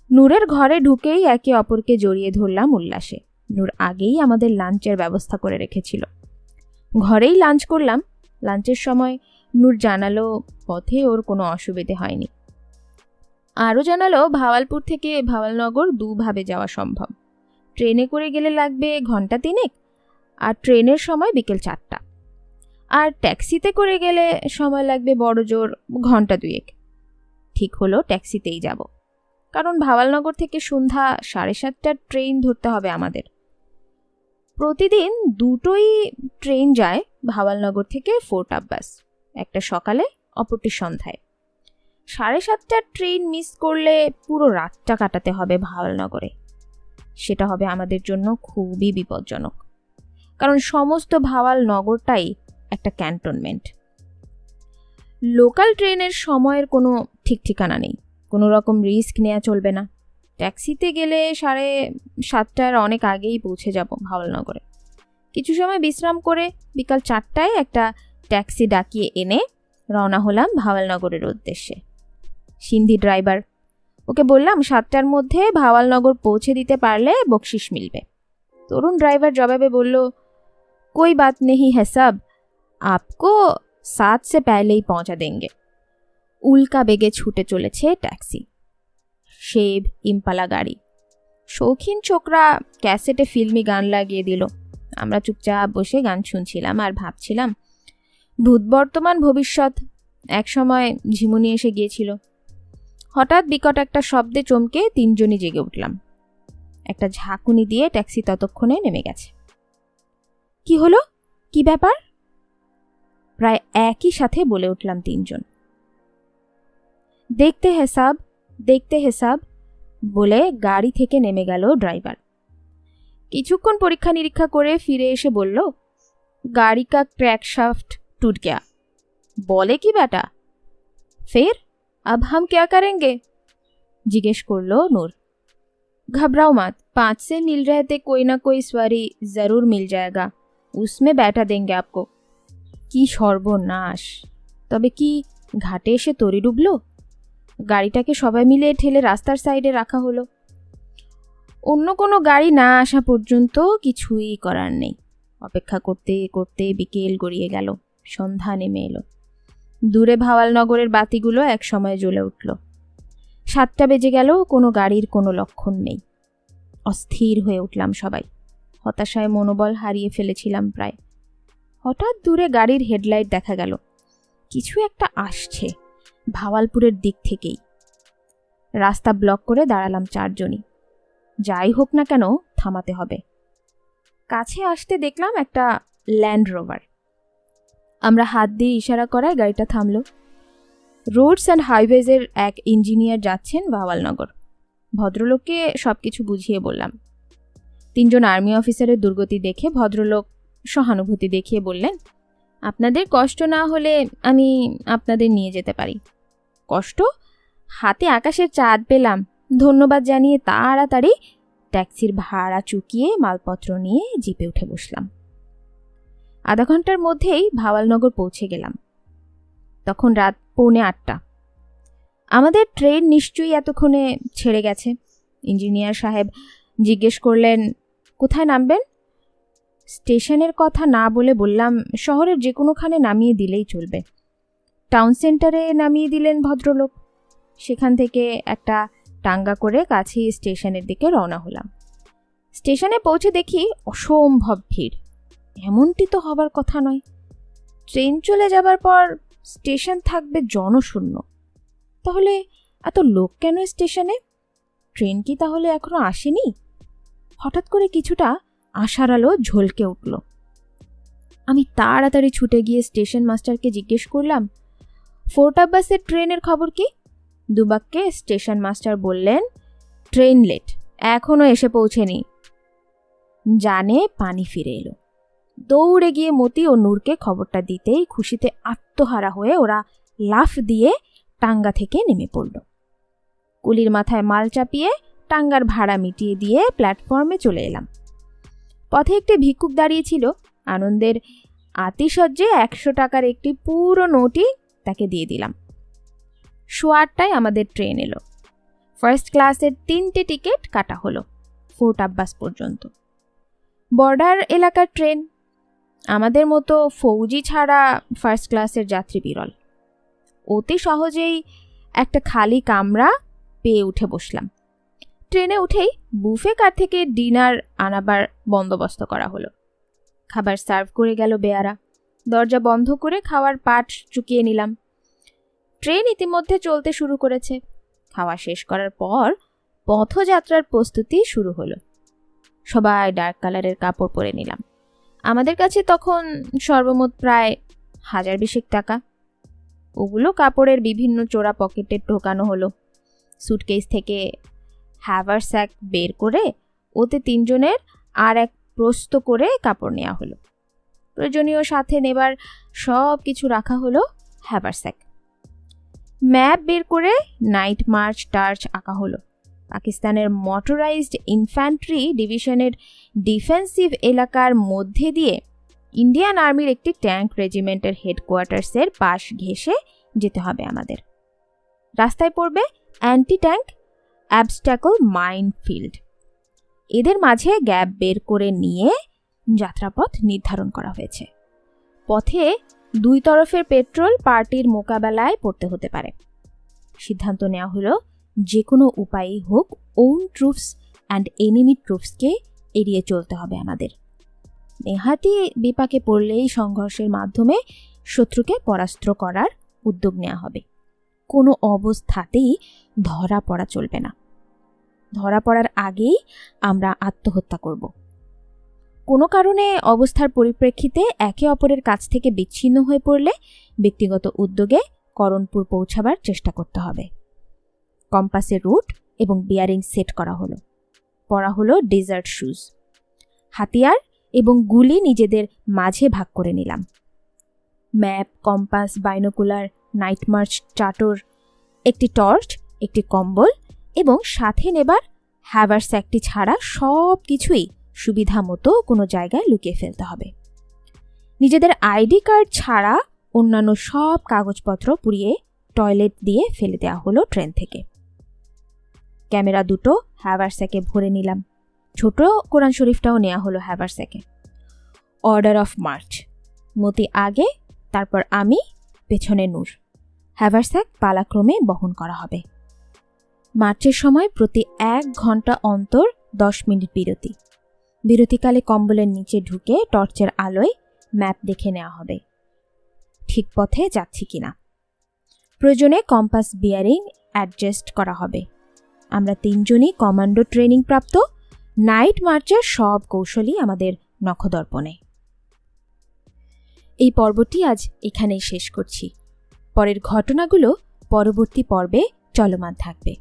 নূরের ঘরে ঢুকেই একে অপরকে জড়িয়ে ধরলাম উল্লাসে। নূর আগেই আমাদের লাঞ্চের ব্যবস্থা করে রেখেছিল। ঘরেই লাঞ্চ করলাম। লাঞ্চের সময় নূর জানালো পথে ওর কোনো অসুবিধে হয়নি। আরও জানালো ভাওয়ালপুর থেকে ভাওয়ালনগর দুভাবে যাওয়া সম্ভব। ট্রেনে করে গেলে লাগবে ঘন্টা 3, আর ট্রেনের সময় বিকেল 4টা, আর ট্যাক্সিতে করে গেলে সময় লাগবে বড় জোর ঘন্টা 2। ঠিক হলো ট্যাক্সিতেই যাব, কারণ ভাওয়ালনগর থেকে সন্ধ্যা 7:30টার ট্রেন ধরতে হবে আমাদের। প্রতিদিন দুটোই ট্রেন যায় ভাওয়ালনগর থেকে ফোর্ট আব্বাস, একটা সকালে অপরটি সন্ধ্যায়। 7:30টার ট্রেন মিস করলে পুরো রাতটা কাটাতে হবে ভাওয়ালনগরে। সেটা হবে আমাদের জন্য খুবই বিপজ্জনক, কারণ সমস্ত ভাওয়ালনগরটাই একটা ক্যান্টনমেন্ট। লোকাল ট্রেনের সময়ের কোনো ঠিক ঠিকানা নেই, কোনো রকম রিস্ক নেওয়া চলবে না। ট্যাক্সিতে গেলে 7:30টার অনেক আগেই পৌঁছে যাব ভাওয়ালনগরে। কিছু সময় বিশ্রাম করে বিকাল 4টায় একটা ট্যাক্সি ডাকিয়ে এনে রওনা হলাম ভাওয়ালনগরের উদ্দেশ্যে। সিন্ধি ড্রাইভার, ওকে বললাম 7টার মধ্যে ভাওয়ালনগর পৌঁছে দিতে পারলে বকশিস মিলবে। তরুণ ড্রাইভার জবাবে বলল, कोई बात नहीं है सब, आपको 7 से पहले ही पहुंचा देंगे। উল্কা বেগে ছুটে চলেছে ট্যাক্সি, শেভ ইম্পালা গাড়ি। শৌখিন ছোকরা ক্যাসেটে ফিল্মি গান লাগিয়ে দিল। আমরা চুপচাপ বসে গান শুনছিলাম আর ভাবছিলাম ভূত বর্তমান ভবিষ্যৎ। এক সময় ঝিমুনি এসে গিয়েছিল। হঠাৎ বিকট একটা শব্দে চমকে তিনজনই জেগে উঠলাম। একটা ঝাঁকুনি দিয়ে ট্যাক্সি ততক্ষণে নেমে গেছে। কি হলো, কি ব্যাপার? প্রায় একই সাথে বলে উঠলাম তিনজন। দেখতে হে সাব বলে গাড়ি থেকে নেমে গেল ড্রাইভার। কিছুক্ষণ পরীক্ষা নিরীক্ষা করে ফিরে এসে বলল, গাড়ি কা ক্র্যাকশাফট টুট গয়া। বলে কি বেটা? ফের अब हम क्या करेंगे? জিজ্ঞেস করলো নূর। घबराओ मत, 5 से मिल रहे थे, कोई ना कोई सवारी जरूर मिल जाएगा, उसमें बैठा देंगे आपको। কি সর্বনাশ! তবে কি ঘাটে এসে তরি ডুবলো? গাড়িটাকে সবাই মিলে ঠেলে রাস্তার সাইডে রাখা হলো। অন্য কোনো গাড়ি না আসা পর্যন্ত কিছুই করার নেই। অপেক্ষা করতে করতে বিকেল গড়িয়ে গেল, সন্ধ্যা নেমে এলো। দূরে ভাওয়ালনগরের বাতিগুলো এক সময় জ্বলে উঠল। 7টা বেজে গেল, কোনো গাড়ির কোনো লক্ষণ নেই। অস্থির হয়ে উঠলাম সবাই। হতাশায় মনোবল হারিয়ে ফেলেছিলাম প্রায়। হঠাৎ দূরে গাড়ির হেডলাইট দেখা গেল। কিছু একটা আসছে ভাওয়ালপুরের দিক থেকেই। রাস্তা ব্লক করে দাঁড়ালাম 4জনই। যাই হোক না কেন থামাতে হবে। কাছে আসতে দেখলাম একটা ল্যান্ড রোভার। আমরা হাত দিয়ে ইশারা করায় গাড়িটা থামলো। রোডস অ্যান্ড হাইওয়েজের এক ইঞ্জিনিয়ার যাচ্ছেন ভাওয়ালনগর। ভদ্রলোককে সব কিছু বুঝিয়ে বললাম। 3জন আর্মি অফিসারের দুর্গতি দেখে ভদ্রলোক সহানুভূতি দেখিয়ে বললেন, আপনাদের কষ্ট না হলে আমি আপনাদের নিয়ে যেতে পারি। কষ্ট? হাতে আকাশের চাঁদ পেলাম, ধন্যবাদ জানিয়ে তাড়াতাড়ি ট্যাক্সির ভাড়া চুকিয়ে মালপত্র নিয়ে জিপে উঠে বসলাম। আধা ঘন্টার মধ্যেই ভাওয়ালনগর পৌঁছে গেলাম। তখন রাত 7:45। আমাদের ট্রেন নিশ্চয়ই এতক্ষণে ছেড়ে গেছে। ইঞ্জিনিয়ার সাহেব জিজ্ঞেস করলেন, কোথায় নামবেন? স্টেশনের কথা না বলে বললাম, শহরের যে কোনোখানে নামিয়ে দিলেই চলবে। টাউন সেন্টারে নামিয়ে দিলেন ভদ্রলোক। সেখান থেকে একটা টাঙ্গা করে কাছেই স্টেশনের দিকে রওনা হলাম। স্টেশনে পৌঁছে দেখি অসম্ভব ভিড়। এমনটি তো হবার কথা নয়। ট্রেন চলে যাবার পর স্টেশন থাকবে জনশূন্য। তাহলে এত লোক কেন স্টেশনে? ট্রেন কি তাহলে এখনো আসেনি? হঠাৎ করে কিছুটা আশার আলো ঝলকে উঠল। আমি তাড়াতাড়ি ছুটে গিয়ে স্টেশন মাস্টারকে জিজ্ঞেস করলাম, ফোর্ট আব্বাসের ট্রেনের খবর কি? দুবাক্যে স্টেশন মাস্টার বললেন, ট্রেন লেট, এখনো এসে পৌঁছেনি। জানে পানি ফিরে এলো। দৌড়ে গিয়ে মতি ও নূরকে খবরটা দিতেই খুশিতে আত্মহারা হয়ে ওরা লাফ দিয়ে টাঙ্গা থেকে নেমে পড়ল। কুলির মাথায় মাল চাপিয়ে টাঙ্গার ভাড়া মিটিয়ে দিয়ে প্ল্যাটফর্মে চলে এলাম। পথে একটি ভিক্ষুক দাঁড়িয়েছিল। আনন্দের আতিশয্যে 100 টাকার একটি পুরো নোটই তাকে দিয়ে দিলাম। 8:15 আমাদের ট্রেন এলো। ফার্স্ট ক্লাসের 3টে টিকিট কাটা হলো ফোর্ট আব্বাস পর্যন্ত। বর্ডার এলাকার ট্রেন, আমাদের মতো ফৌজি ছাড়া ফার্স্ট ক্লাসের যাত্রী বিরল। অতি সহজেই একটা খালি কামরা পেয়ে উঠে বসলাম। ট্রেনে উঠেই বুফে কার থেকে ডিনার আনাবার বন্দোবস্ত করা হলো। খাবার সার্ভ করে গেল বেয়ারা। দরজা বন্ধ করে খাওয়ার পাট চুকিয়ে নিলাম। ট্রেন ইতিমধ্যে চলতে শুরু করেছে। খাওয়া শেষ করার পর পথযাত্রার প্রস্তুতি শুরু হলো। সবাই ডার্ক কালারের কাপড় পরে নিলাম। আমাদের কাছে তখন সর্বমোট প্রায় 1020 টাকা। ওগুলো কাপড়ের বিভিন্ন চোরা পকেটে ঢোকানো হলো। সুটকেস থেকে হ্যাভারস্যাক বের করে ওতে 3 জনের আর এক প্রস্ত করে কাপড় নেওয়া হলো। প্রয়োজনীয় সাথে নেবার সব কিছু রাখা হলো হ্যাভারস্যাক। ম্যাপ বের করে নাইট মার্চ টার্চ আঁকা হলো। পাকিস্তানের মোটরাইজড ইনফ্যান্ট্রি ডিভিশনের ডিফেন্সিভ এলাকার মধ্যে দিয়ে ইন্ডিয়ান আর্মির একটি ট্যাঙ্ক রেজিমেন্টের হেডকোয়ার্টার্সের পাশ ঘেঁষে যেতে হবে আমাদের। রাস্তায় পড়বে অ্যান্টি ট্যাঙ্ক অ্যাবস্ট্যাকল মাইন ফিল্ড। এদের মাঝে গ্যাপ বের করে নিয়ে যাত্রাপথ নির্ধারণ করা হয়েছে। পথে 2 তরফের পেট্রোল পার্টির মোকাবেলায় পড়তে হতে পারে। সিদ্ধান্ত নেওয়া হলো যে কোনো উপায়ই হোক ওন ট্রুপস অ্যান্ড এনিমি ট্রুপসকে এড়িয়ে চলতে হবে আমাদের। নেহাতি বিপাকে পড়লেই সংঘর্ষের মাধ্যমে শত্রুকে পরাস্ত করার উদ্যোগ নেওয়া হবে। কোনো অবস্থাতেই ধরা পড়া চলবে না। ধরা পড়ার আগেই আমরা আত্মহত্যা করব। কোনো কারণে অবস্থার পরিপ্রেক্ষিতে একে অপরের কাছ থেকে বিচ্ছিন্ন হয়ে পড়লে ব্যক্তিগত উদ্যোগে করণপুর পৌঁছাবার চেষ্টা করতে হবে। কম্পাসের রুট এবং বিয়ারিং সেট করা হলো। পরা হলো ডেজার্ট শুজ। হাতিয়ার এবং গুলি নিজেদের মাঝে ভাগ করে নিলাম। Map, compass, binoculars, night march চার্টর, একটি টর্চ, একটি কম্বল এবং সাথে নেবার হ্যাভারস্যাকটি ছাড়া সব কিছুই সুবিধা মতো কোনো জায়গায় লুকিয়ে ফেলতে হবে। নিজেদের আইডি কার্ড ছাড়া অন্যান্য সব কাগজপত্র পুড়িয়ে টয়লেট দিয়ে ফেলে দেওয়া হলো ট্রেন থেকে। ক্যামেরা 2টো হ্যাভারস্যাকে ভরে নিলাম। ছোট কোরআন শরীফটাও নেওয়া হলো হ্যাভারস্যাকে। অর্ডার অফ মার্চ, মতি আগে, তারপর আমি, পেছনে নূর। হ্যাভারস্যাক পালাক্রমে বহন করা হবে। মার্চের সময় প্রতি 1 ঘন্টা অন্তর 10 মিনিট বিরতি। বিরতিকালে কম্বলের নিচে ঢুকে টর্চের আলোয় ম্যাপ দেখে নেওয়া হবে ঠিক পথে যাচ্ছি কিনা। প্রয়োজনে কম্পাস বিয়ারিং অ্যাডজাস্ট করা হবে। আমরা 3 জনই কমান্ডো ট্রেনিং প্রাপ্ত। নাইট মার্চের সব কৌশলই আমাদের নখদর্পণে। এই পর্বটি আজ এখানেই শেষ করছি। পরের ঘটনাগুলো পরবর্তী পর্বে চলমান থাকবে।